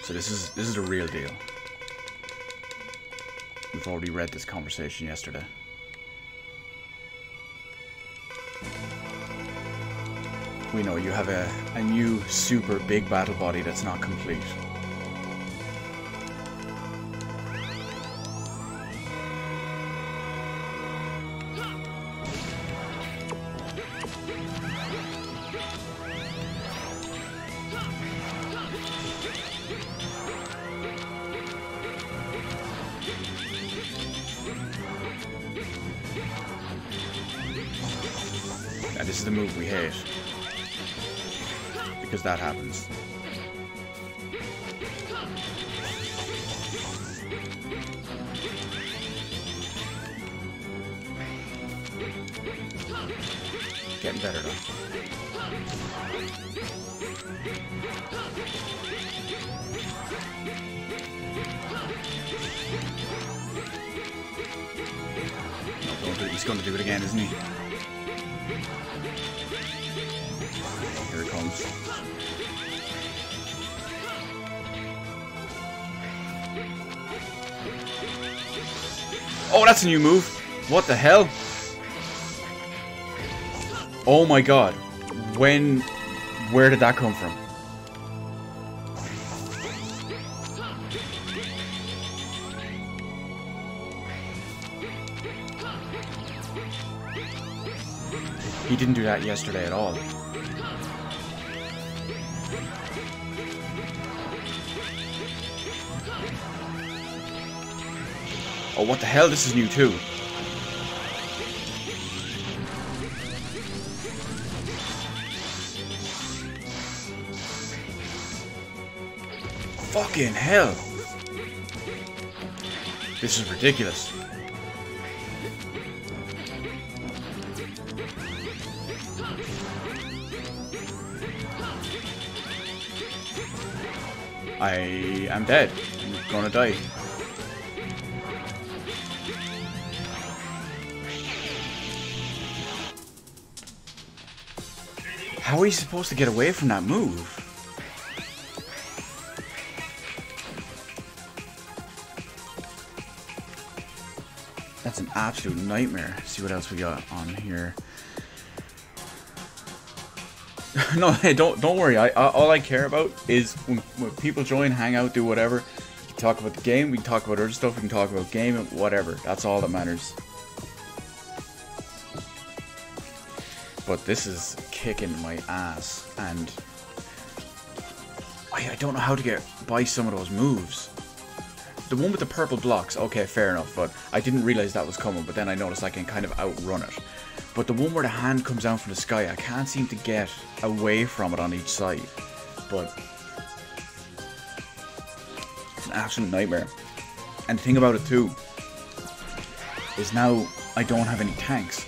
[SPEAKER 1] So this is the real deal. We've already read this conversation yesterday. We know you have a new super big battle body that's not complete. Now this is the move we hate. Because that happens. Getting better though. No, don't do it. He's going to do it again, isn't he? Here it comes. Oh, that's a new move. What the hell? Oh my god. Where did that come from? He didn't do that yesterday at all. Oh, what the hell? This is new too. Fucking hell. This is ridiculous. I am dead. I'm gonna die. How are you supposed to get away from that move? That's an absolute nightmare. Let's see what else we got on here. No, hey, don't worry. All I care about is when people join, hang out, do whatever. We can talk about the game. We can talk about other stuff. We can talk about game and whatever. That's all that matters. But this is kicking my ass, and I don't know how to get by some of those moves. The one with the purple blocks, okay, fair enough, but I didn't realize that was coming, but then I noticed I can kind of outrun it. But the one where the hand comes down from the sky, I can't seem to get away from it on each side. But it's an absolute nightmare. And the thing about it too is now I don't have any tanks.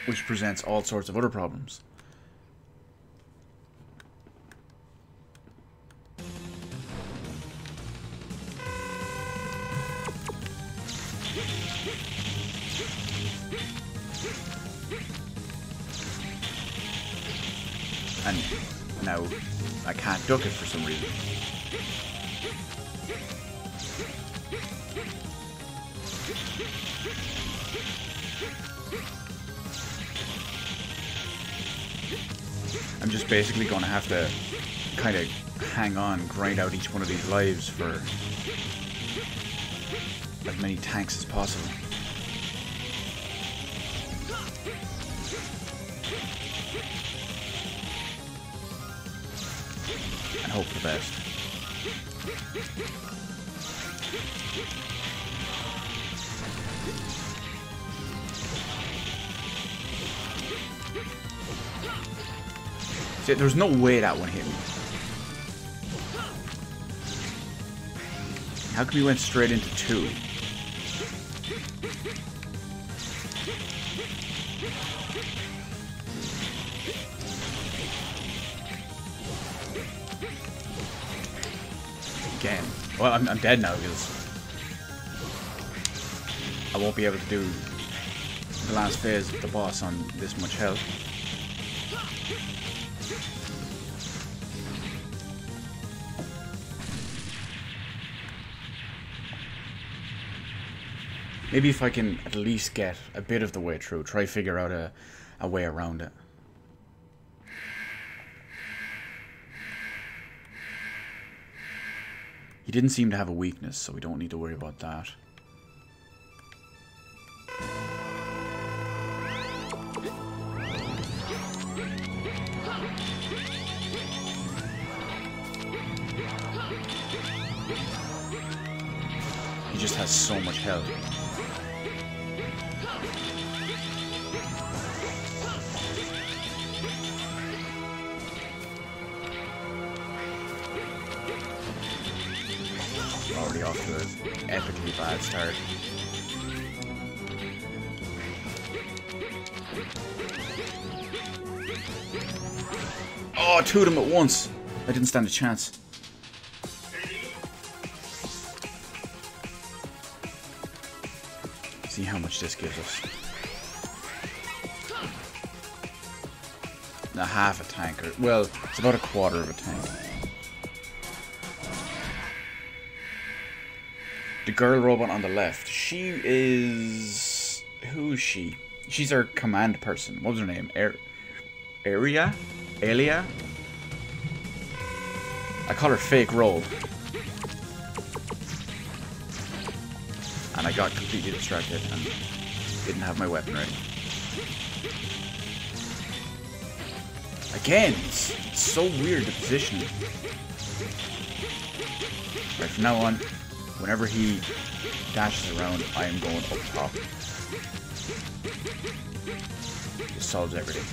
[SPEAKER 1] Which presents all sorts of other problems. And now I can't duck it for some reason. I'm just basically going to have to kind of hang on, grind out each one of these lives for as many tanks as possible. And hope for the best. See, there's no way that one hit me. How come we went straight into 2? Again. Well, I'm dead now because I won't be able to do the last phase of the boss on this much health. Maybe if I can at least get a bit of the way through, try figure out a way around it. He didn't seem to have a weakness, so we don't need to worry about that. He just has so much health. Already off to an epically bad start. Oh, 2 of them at once. I didn't stand a chance. See how much this gives us. Now half a tank, or well, it's about a quarter of a tank. The girl robot on the left, she is... who is she? She's our command person. What was her name? Aria? Alia? I call her Fake Roll. And I got completely distracted and didn't have my weapon ready. Again, it's so weird, the positioning. Right, from now on, whenever he dashes around, I am going up top. This solves everything.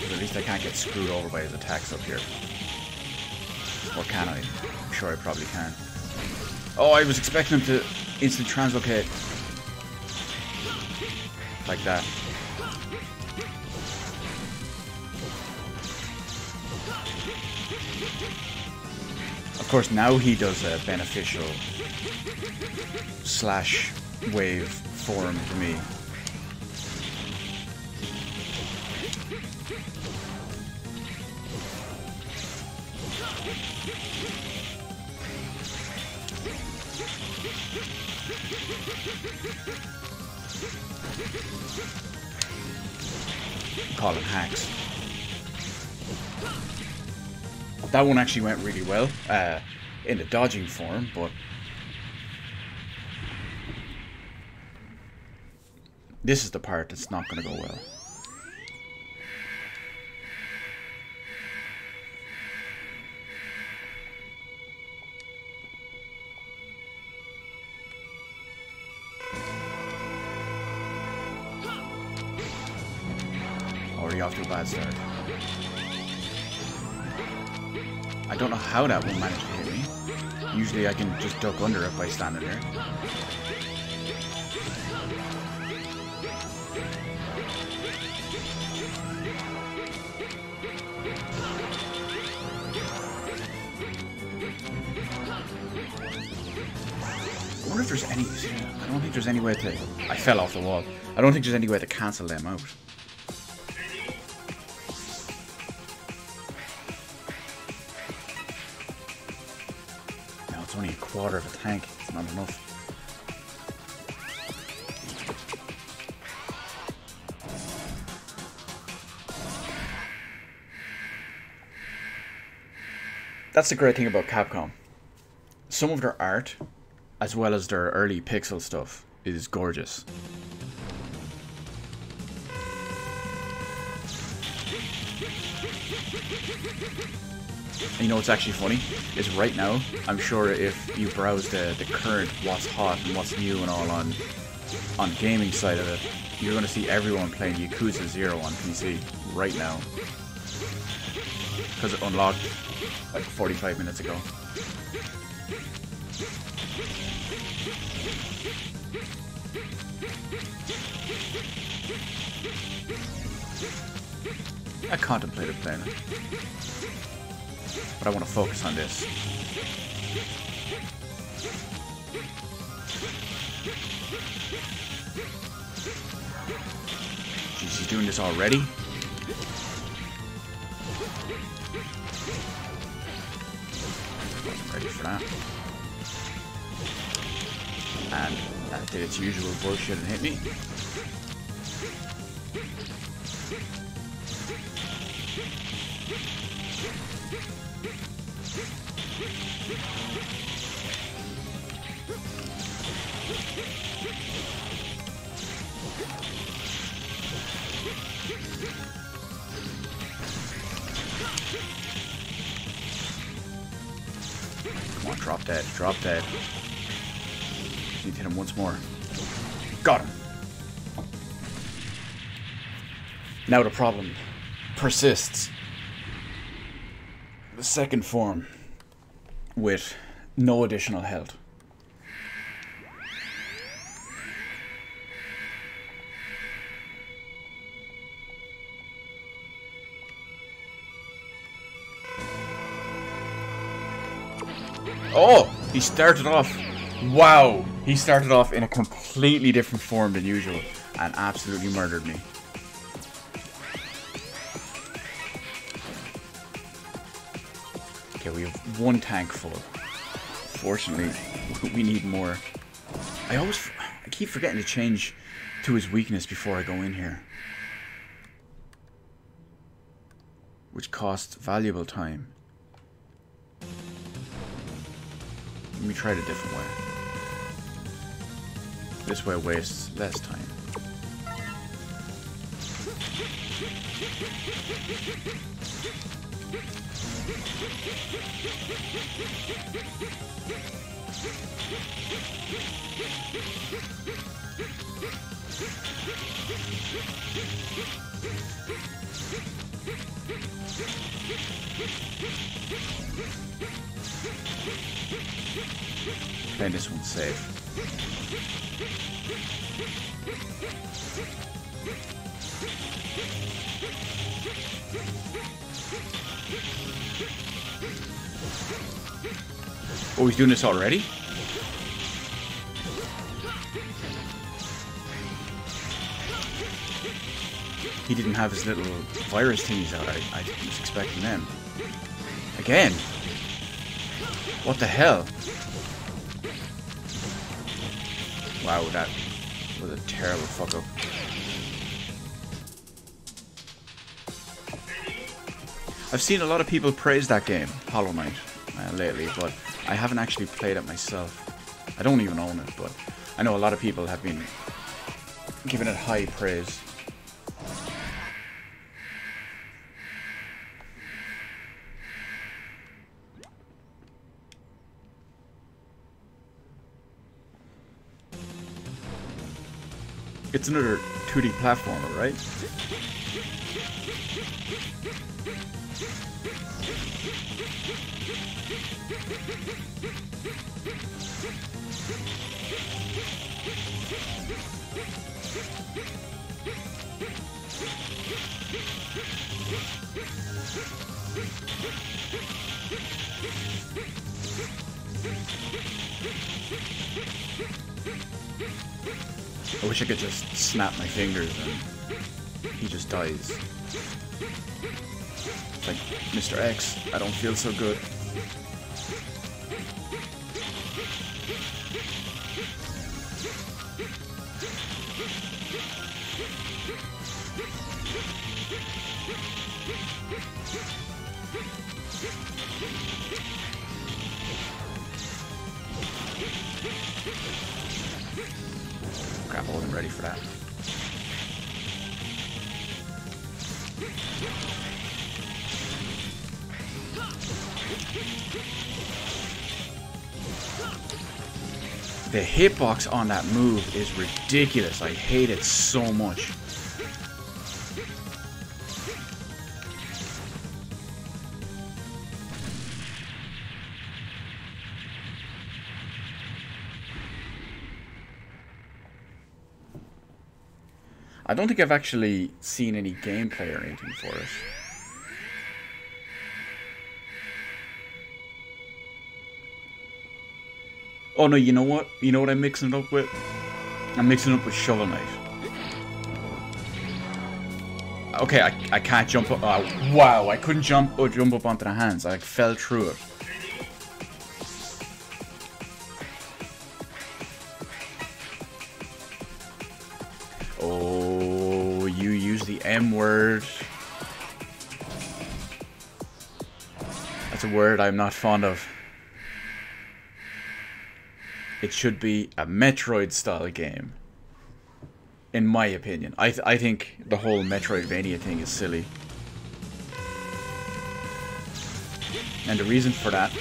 [SPEAKER 1] But at least I can't get screwed over by his attacks up here. Or can I? I'm sure I probably can. Oh, I was expecting him to instant translocate. Like that. Of course, now he does a beneficial slash wave form to me. Call them hacks. That one actually went really well in the dodging form, but this is the part that's not going to go well. Already off to a bad start. I don't know how that one managed to hit me. Usually I can just duck under it by standing there. I wonder if there's any... I don't think there's any way to... I fell off the wall. I don't think there's any way to cancel them out. quarter of a tank. It's not enough. That's the great thing about Capcom. Some of their art, as well as their early pixel stuff, is gorgeous. And you know what's actually funny? Is right now, I'm sure if you browse the current what's hot and what's new and all on the gaming side of it, you're going to see everyone playing Yakuza 0 on PC right now. Because it unlocked like 45 minutes ago. I contemplated playing it, but I want to focus on this. Jeez, he's doing this already? Wasn't ready for that. And that did its usual bullshit and hit me. Come on, drop dead, drop dead. Need to hit him once more. Got him. Now the problem persists. The second form with no additional health. Oh, he started off. Wow, he started off in a completely different form than usual and absolutely murdered me. Okay, we have one tank full. Fortunately, we need more. I keep forgetting to change to his weakness before I go in here, which costs valuable time. Let me try it a different way. This way wastes less time. And this one's safe. Oh, he's doing this already? He didn't have his little virus thingies out. I was expecting them. Again? What the hell? Wow, that was a terrible fuck up. I've seen a lot of people praise that game, Hollow Knight, lately, but I haven't actually played it myself. I don't even own it, but I know a lot of people have been giving it high praise. It's another 2D platformer, right? I wish I could just snap my fingers and he just dies. It's like, Mr. X, I don't feel so good. that. The hitbox on that move is ridiculous. I hate it so much. I don't think I've actually seen any gameplay or anything for it. Oh no, you know what? You know what I'm mixing it up with? I'm mixing it up with Shovel Knight. Okay, I can't jump up. Wow, I couldn't jump up onto the hands. I fell through it. Oh, you use the M word. That's a word I'm not fond of. It should be a Metroid style game, in my opinion. I think the whole Metroidvania thing is silly. And the reason for that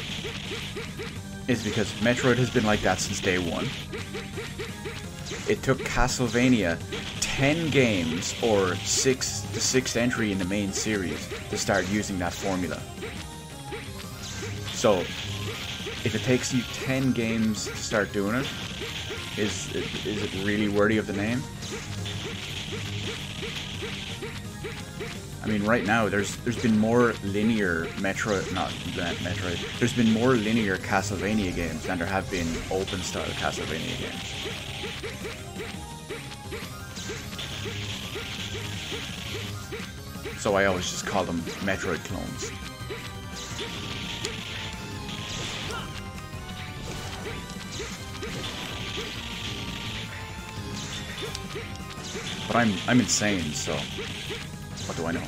[SPEAKER 1] is because Metroid has been like that since day one. It took Castlevania 10 games, or the sixth entry in the main series, to start using that formula. So, if it takes you 10 games to start doing it, is it really worthy of the name? I mean, right now, there's been more linear Metroid, there's been more linear Castlevania games than there have been open-style Castlevania games. So I always just call them Metroid clones. But I'm insane, so what do I know?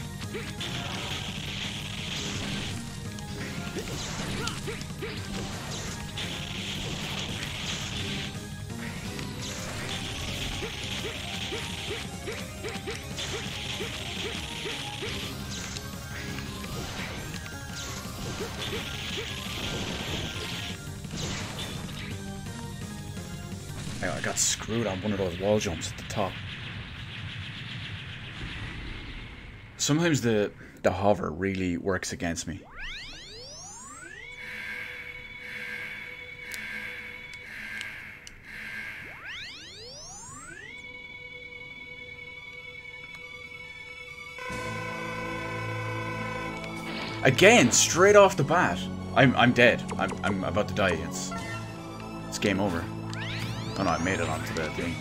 [SPEAKER 1] I got screwed on one of those wall jumps at the top. Sometimes the hover really works against me. Again, straight off the bat. I'm dead. I'm about to die. It's game over. Oh no, I made it onto the thing.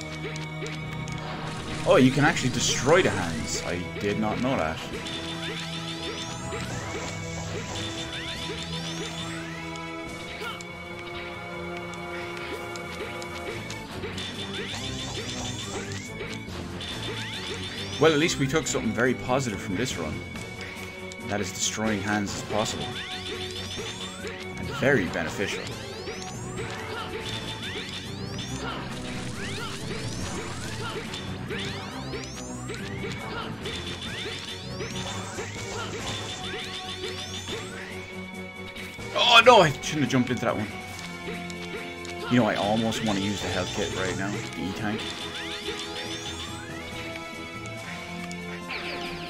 [SPEAKER 1] Oh, you can actually destroy the hands. I did not know that. Well, at least we took something very positive from this run. That is destroying hands as possible. And very beneficial. Oh no, I shouldn't have jumped into that one. You know, I almost want to use the health kit right now, the E-tank.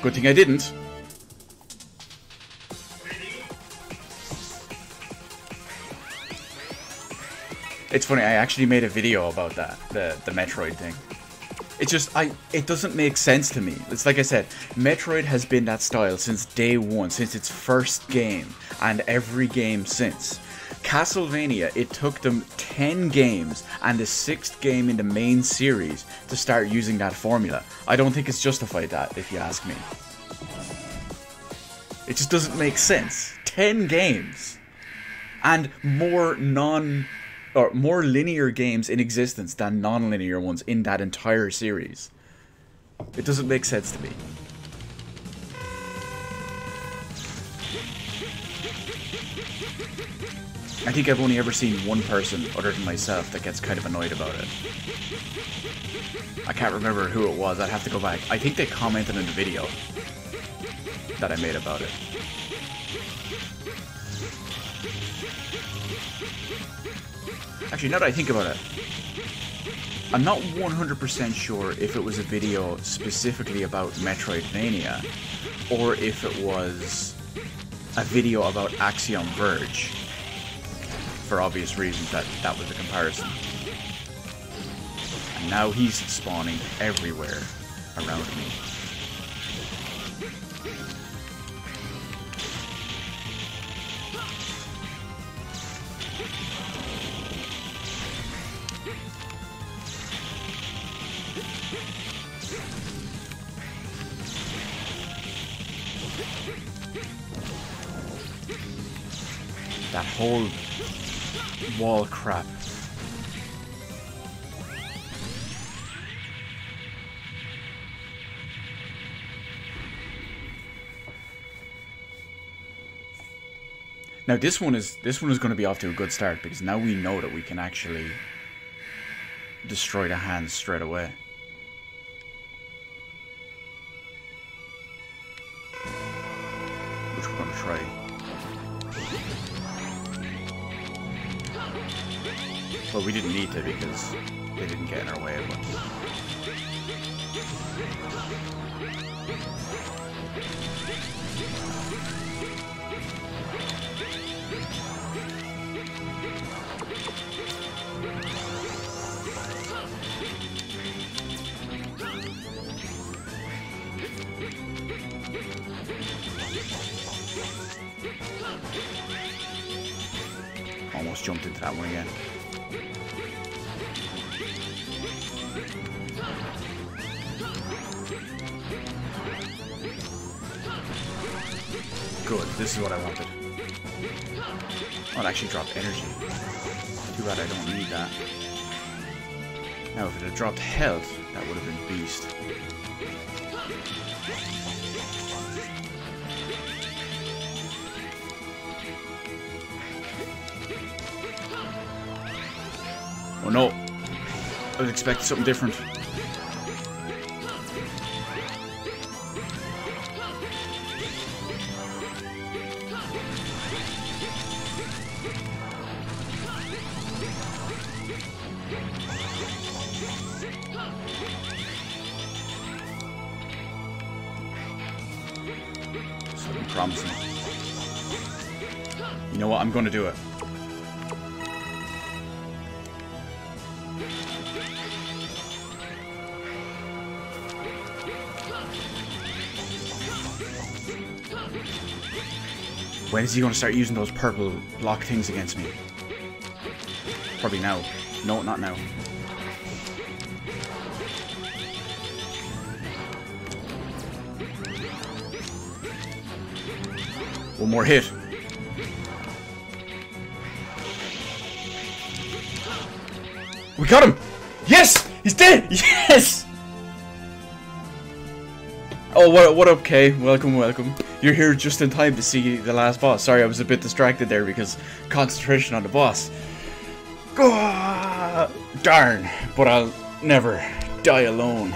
[SPEAKER 1] Good thing I didn't. It's funny, I actually made a video about that, the Metroid thing. It's just, it doesn't make sense to me. It's like I said, Metroid has been that style since day one, since its first game, and every game since. Castlevania, it took them 10 games and the 6th game in the main series to start using that formula. I don't think it's justified that, if you ask me. It just doesn't make sense. 10 games. And more linear games in existence than non-linear ones in that entire series. It doesn't make sense to me. I think I've only ever seen one person other than myself that gets kind of annoyed about it. I can't remember who it was. I'd have to go back. I think they commented in the video that I made about it. Actually, now that I think about it, I'm not 100% sure if it was a video specifically about Metroidvania or if it was a video about Axiom Verge. For obvious reasons, that was a comparison. And now he's spawning everywhere around me. That whole wall crap. Now this one is going to be off to a good start because now we know that we can actually destroy the hands straight away. Which we're going to try. Well, we didn't need to because they didn't get in our way, but... Almost jumped into that one again. Good, this is what I wanted. Oh, it actually dropped energy. Too bad I don't need that. Now, if it had dropped health, that would have been beast. Oh no! I was expecting something different. Something promising. You know what? I'm going to do it. When is he going to start using those purple block things against me? Probably now. No, not now. One more hit. We got him! Yes! He's dead! Yes! Oh, what up, Kay? Welcome, welcome. You're here just in time to see the last boss. Sorry, I was a bit distracted there because concentration on the boss. Oh, darn, but I'll never die alone.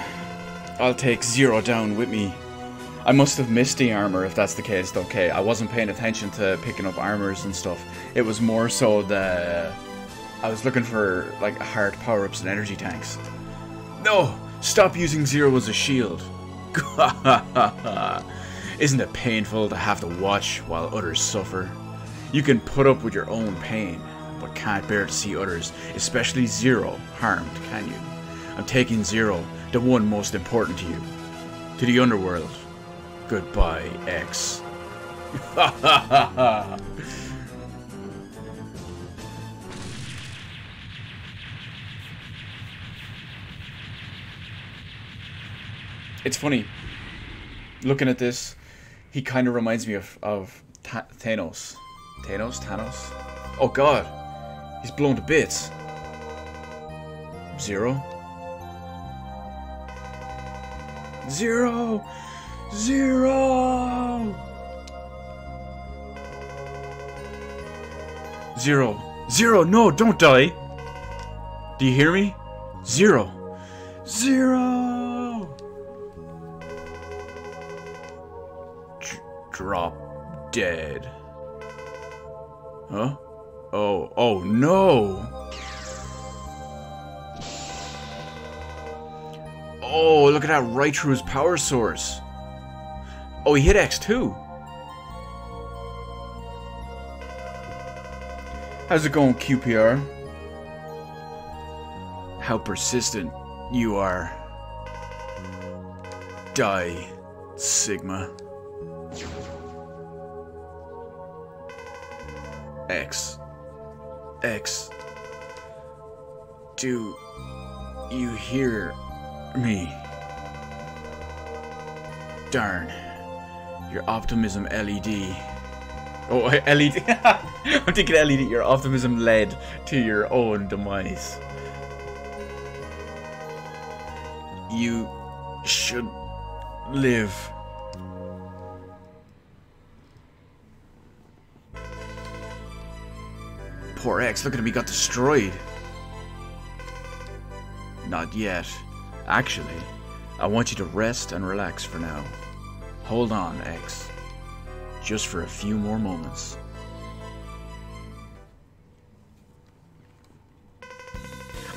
[SPEAKER 1] I'll take Zero down with me. I must have missed the armor if that's the case, though, Kay. I wasn't paying attention to picking up armors and stuff. It was more so the... I was looking for, like, hard power-ups and energy tanks. No! Stop using Zero as a shield. Isn't it painful to have to watch while others suffer? You can put up with your own pain, but can't bear to see others, especially Zero, harmed, can you? I'm taking Zero, the one most important to you. To the underworld. Goodbye, X. It's funny, looking at this, he kind of reminds me of Thanos. Thanos? Oh god, he's blown to bits. Zero? Zero! Zero! Zero. Zero, no, don't die. Do you hear me? Zero. Zero. Drop dead. Huh? Oh no. Oh, look at that, right through his power source. Oh, he hit X2. How's it going, QPR? How persistent you are. Die, Sigma. X. Do you hear me? Darn. Your optimism LED. Oh, LED. I'm thinking LED. Your optimism led to your own demise. You should live. Poor X, look at him, he got destroyed. Not yet. Actually, I want you to rest and relax for now. Hold on, X. Just for a few more moments.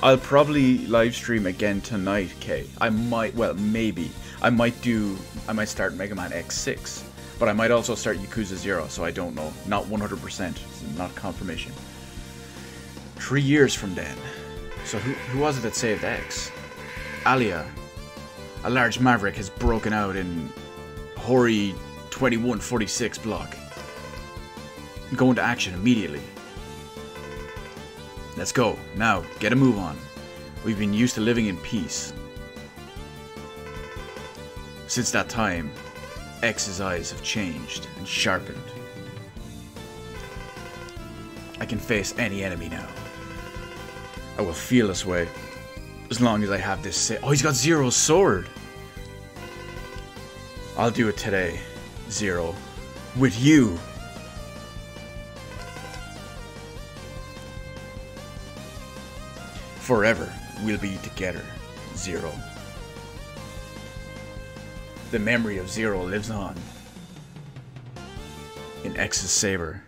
[SPEAKER 1] I'll probably live stream again tonight, Kay. I might, well, maybe. I might start Mega Man X6. But I might also start Yakuza 0, so I don't know. Not 100%. It's not confirmation. 3 years from then. So who was it that saved X? Alia. A large maverick has broken out in Hori 2146 block. Go into action immediately. Let's go. Now, get a move on. We've been used to living in peace. Since that time, X's eyes have changed and sharpened. I can face any enemy now. I will feel this way as long as I have this Oh, he's got Zero's sword! I'll do it today, Zero. With you! Forever we'll be together, Zero. The memory of Zero lives on in X's saber.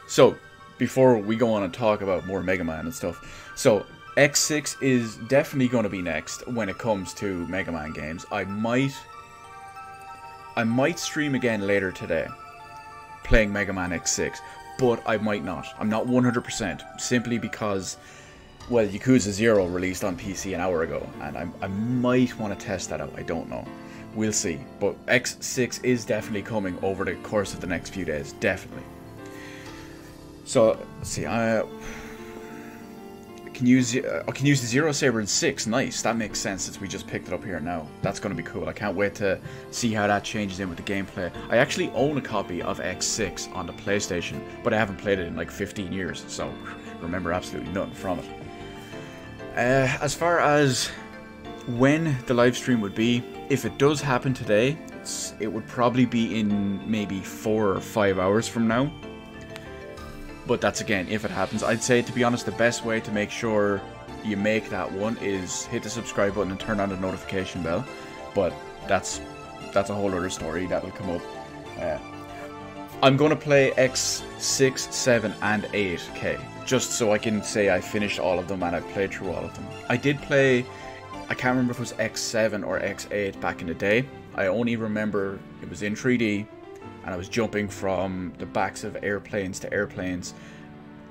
[SPEAKER 1] So, before we go on and talk about more Mega Man and stuff, so X6 is definitely going to be next when it comes to Mega Man games. I might stream again later today, playing Mega Man X6, but I might not. I'm not 100%, simply because, well, Yakuza 0 released on PC an hour ago, and I might want to test that out. I don't know. We'll see. But X6 is definitely coming over the course of the next few days. Definitely. So, let's see. I can use the Zero Saber in 6. Nice. That makes sense since we just picked it up here now. That's going to be cool. I can't wait to see how that changes in with the gameplay. I actually own a copy of X6 on the PlayStation, but I haven't played it in like 15 years, so remember absolutely nothing from it. As far as when the live stream would be, if it does happen today, it would probably be in maybe 4 or 5 hours from now. But that's, again, if it happens. I'd say, to be honest, the best way to make sure you make that one is hit the subscribe button and turn on the notification bell. But that's a whole other story that will come up. I'm going to play X6, 7, and 8, okay, just so I can say I finished all of them and I played through all of them. I did play, I can't remember if it was X7 or X8 back in the day. I only remember it was in 3D. And I was jumping from the backs of airplanes to airplanes.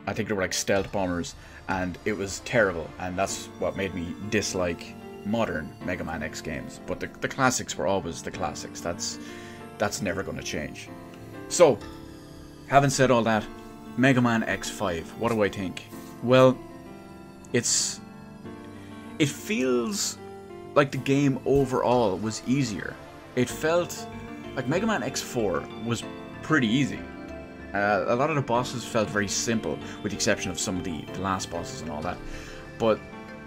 [SPEAKER 1] I think they were like stealth bombers. And it was terrible. And that's what made me dislike modern Mega Man X games. But the classics were always the classics. That's never going to change. So, having said all that, Mega Man X5, what do I think? Well, it feels like the game overall was easier. It felt like Mega Man X4 was pretty easy. A lot of the bosses felt very simple, with the exception of some of the last bosses and all that. But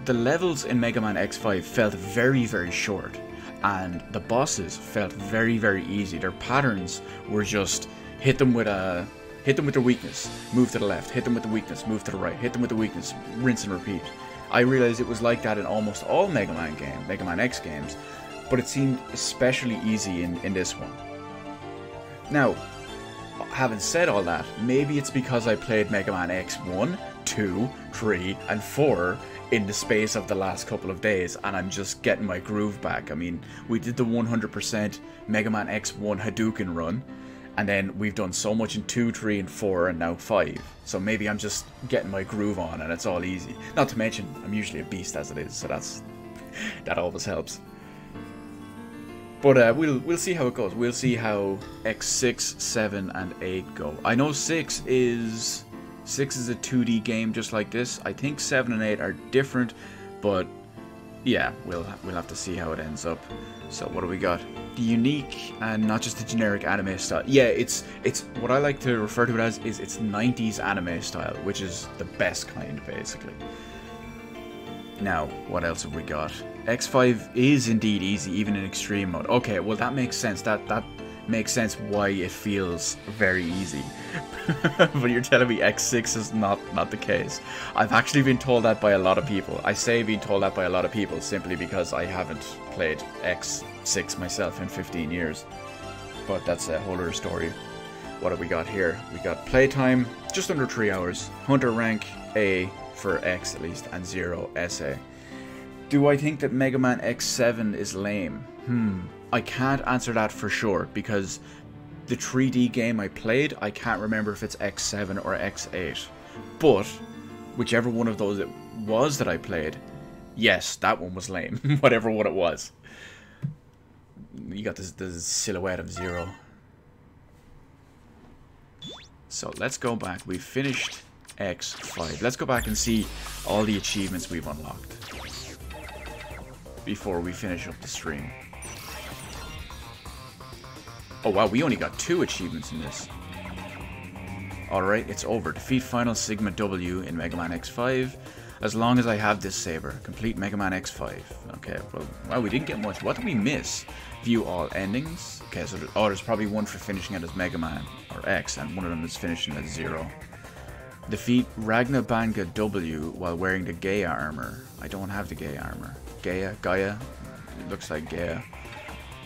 [SPEAKER 1] the levels in Mega Man X5 felt very, very short. And the bosses felt very, very easy. Their patterns were just hit them with a Hit them with their weakness, move to the left. Hit them with the weakness, move to the right. Hit them with the weakness, rinse and repeat. I realized it was like that in almost all Mega Man X games, but it seemed especially easy in this one. Now, having said all that, maybe it's because I played Mega Man X1, 2, 3, and 4 in the space of the last couple of days, and I'm just getting my groove back. I mean, we did the 100% Mega Man X1 Hadouken run, and then we've done so much in 2, 3, and 4, and now 5. So maybe I'm just getting my groove on, and it's all easy. Not to mention, I'm usually a beast as it is, so that always helps. But we'll see how it goes. We'll see how X6, 7, and 8 go. I know 6 is a 2D game just like this. I think 7 and 8 are different, but yeah, we'll have to see how it ends up. So what do we got? The unique and not just the generic anime style. Yeah, it's what I like to refer to it as is it's 90s anime style, which is the best kind basically. Now, what else have we got? X5 is indeed easy, even in extreme mode. Okay, well that makes sense. That makes sense why it feels very easy. But you're telling me X6 is not the case. I've actually been told that by a lot of people. I say been told that by a lot of people simply because I haven't played X6 myself in 15 years. But that's a whole other story. What have we got here? We got playtime, just under 3 hours. Hunter rank A for X at least, and 0 SA. Do I think that Mega Man X7 is lame? I can't answer that for sure, because the 3D game I played, I can't remember if it's X7 or X8. But, whichever one of those it was that I played, yes, that one was lame, whatever one it was. You got this silhouette of 0. So, let's go back. We've finished X5. Let's go back and see all the achievements we've unlocked before we finish up the stream. Oh wow, we only got 2 achievements in this. Alright, it's over. Defeat Final Sigma W in Mega Man X5. As long as I have this saber. Complete Mega Man X5. Okay, well, wow, we didn't get much. What did we miss? View all endings. Okay, so there's probably one for finishing it as Mega Man, or X, and one of them is finishing as 0. Defeat Ragna Banga W while wearing the Gaia armor. I don't have the Gaia armor. Gaia? It looks like Gaia.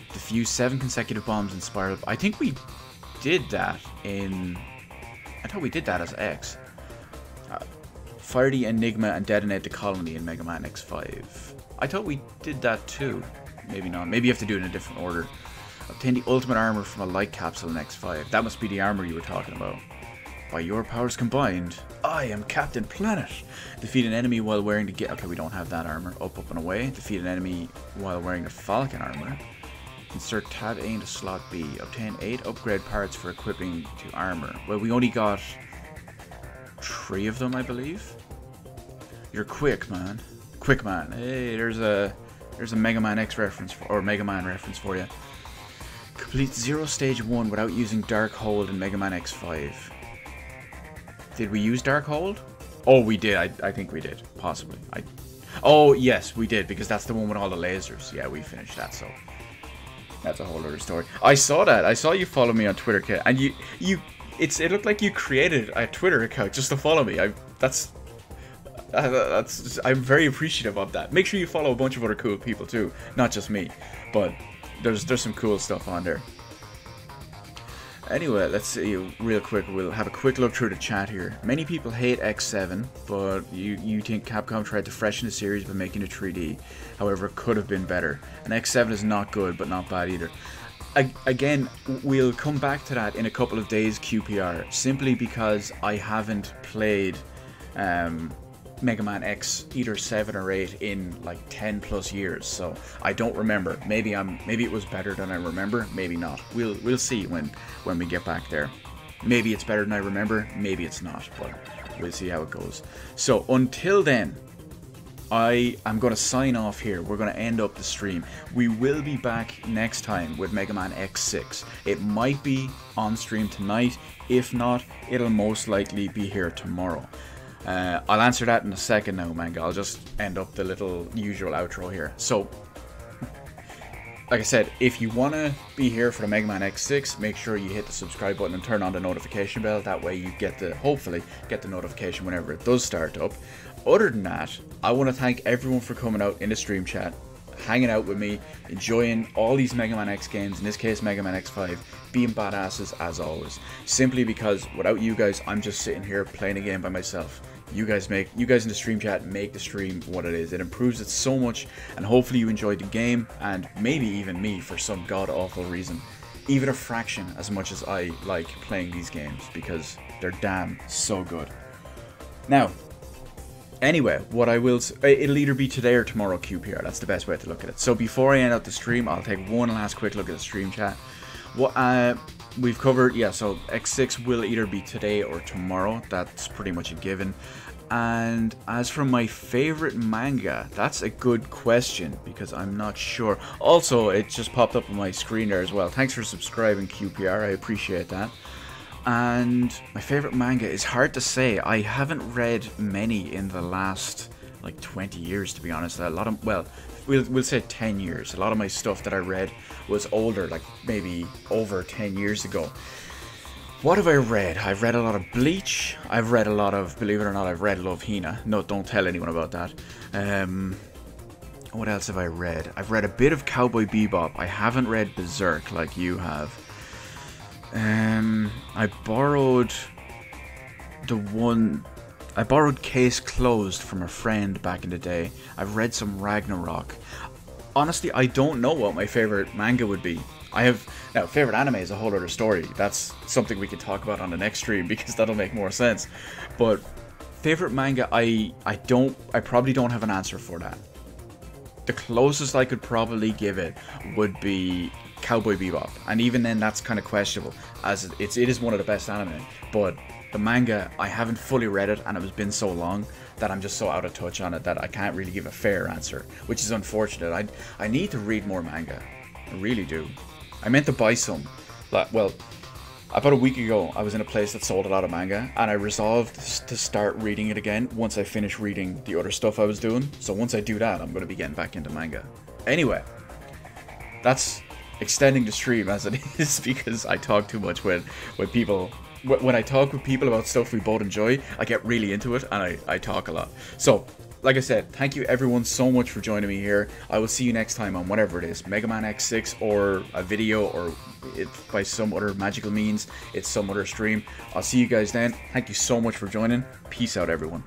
[SPEAKER 1] Defuse 7 consecutive bombs in Spiral. I think we did that in... I thought we did that as X. Fire the Enigma and detonate the colony in Mega Man X5. I thought we did that too. Maybe not. Maybe you have to do it in a different order. Obtain the ultimate armor from a light capsule in X5. That must be the armor you were talking about. By your powers combined, I am Captain Planet. Defeat an enemy while wearing the... Okay, we don't have that armor. Up, and away. Defeat an enemy while wearing the Falcon armor. Insert tab A into slot B. Obtain 8 upgrade parts for equipping to armor. Well, we only got 3 of them, I believe. You're quick, man. Quick, man. Hey, there's a Mega Man X reference, or Mega Man reference for you. Complete 0 stage 1 without using Dark Hold in Mega Man X5. Did we use Dark Hold? Oh, we did. I think we did. Possibly. Oh, yes, we did, because that's the one with all the lasers. Yeah, we finished that, so... That's a whole other story. I saw that. I saw you follow me on Twitter, Kit, and it looked like you created a Twitter account just to follow me. I'm very appreciative of that. Make sure you follow a bunch of other cool people too, not just me. But there's some cool stuff on there. Anyway, let's see real quick. We'll have a quick look through the chat here. Many people hate X7, but you think Capcom tried to freshen the series by making it 3D. However, it could have been better. And X7 is not good, but not bad either. Again, we'll come back to that in a couple of days, QPR, simply because I haven't played Mega Man X either 7 or 8 in like 10 plus years, so I don't remember. Maybe it was better than I remember, maybe not. We'll see when we get back there. Maybe it's better than I remember, maybe it's not, but we'll see how it goes. So until then, I am going to sign off here. We're going to end up the stream. We will be back next time with Mega Man X6. It might be on stream tonight. If not, it'll most likely be here tomorrow. I'll answer that in a second now, Manga. I'll just end up the little usual outro here. So, like I said, if you want to be here for the Mega Man X6, make sure you hit the subscribe button and turn on the notification bell. That way you get the, hopefully, get the notification whenever it does start up. Other than that, I want to thank everyone for coming out in the stream chat, hanging out with me, enjoying all these Mega Man X games, in this case Mega Man X5, being badasses as always. Simply because without you guys, I'm just sitting here playing a game by myself. You guys in the stream chat make the stream what it is. It improves it so much, and hopefully you enjoyed the game, and maybe even me for some god-awful reason. Even a fraction as much as I like playing these games, because they're damn so good. Now, anyway, what I will it'll either be today or tomorrow QPR. That's the best way to look at it. So before I end out the stream, I'll take one last quick look at the stream chat. What we've covered, yeah, so X6 will either be today or tomorrow. That's pretty much a given. And as for my favorite manga, that's a good question because I'm not sure. Also, it just popped up on my screen there as well. Thanks for subscribing, QPR. I appreciate that. And my favorite manga is hard to say. I haven't read many in the last like 20 years, to be honest. A lot of, well, we'll say 10 years. A lot of my stuff that I read was older, like maybe over 10 years ago. What have I read? I've read a lot of Bleach. I've read a lot of, believe it or not, I've read Love Hina. No, don't tell anyone about that. What else have I read? I've read a bit of Cowboy Bebop. I haven't read Berserk like you have. I borrowed Case Closed from a friend back in the day. I've read some Ragnarok. Honestly, I don't know what my favorite manga would be. Now, favorite anime is a whole other story. That's something we can talk about on the next stream because that'll make more sense. But favorite manga, I probably don't have an answer for that. The closest I could probably give it would be Cowboy Bebop, and even then that's kind of questionable, as it is one of the best anime. But the manga, I haven't fully read it, and it has been so long that I'm just so out of touch on it that I can't really give a fair answer, which is unfortunate. I need to read more manga. I really do. I meant to buy some. Well, about a week ago, I was in a place that sold a lot of manga, and I resolved to start reading it again once I finished reading the other stuff I was doing. So once I do that, I'm going to be getting back into manga. Anyway, that's extending the stream as it is because I talk too much when people... When I talk with people about stuff we both enjoy, I get really into it and I talk a lot. So, like I said, thank you everyone so much for joining me here. I will see you next time on whatever it is, Mega Man X6 or a video, or if by some other magical means it's some other stream. I'll see you guys then. Thank you so much for joining. Peace out, everyone.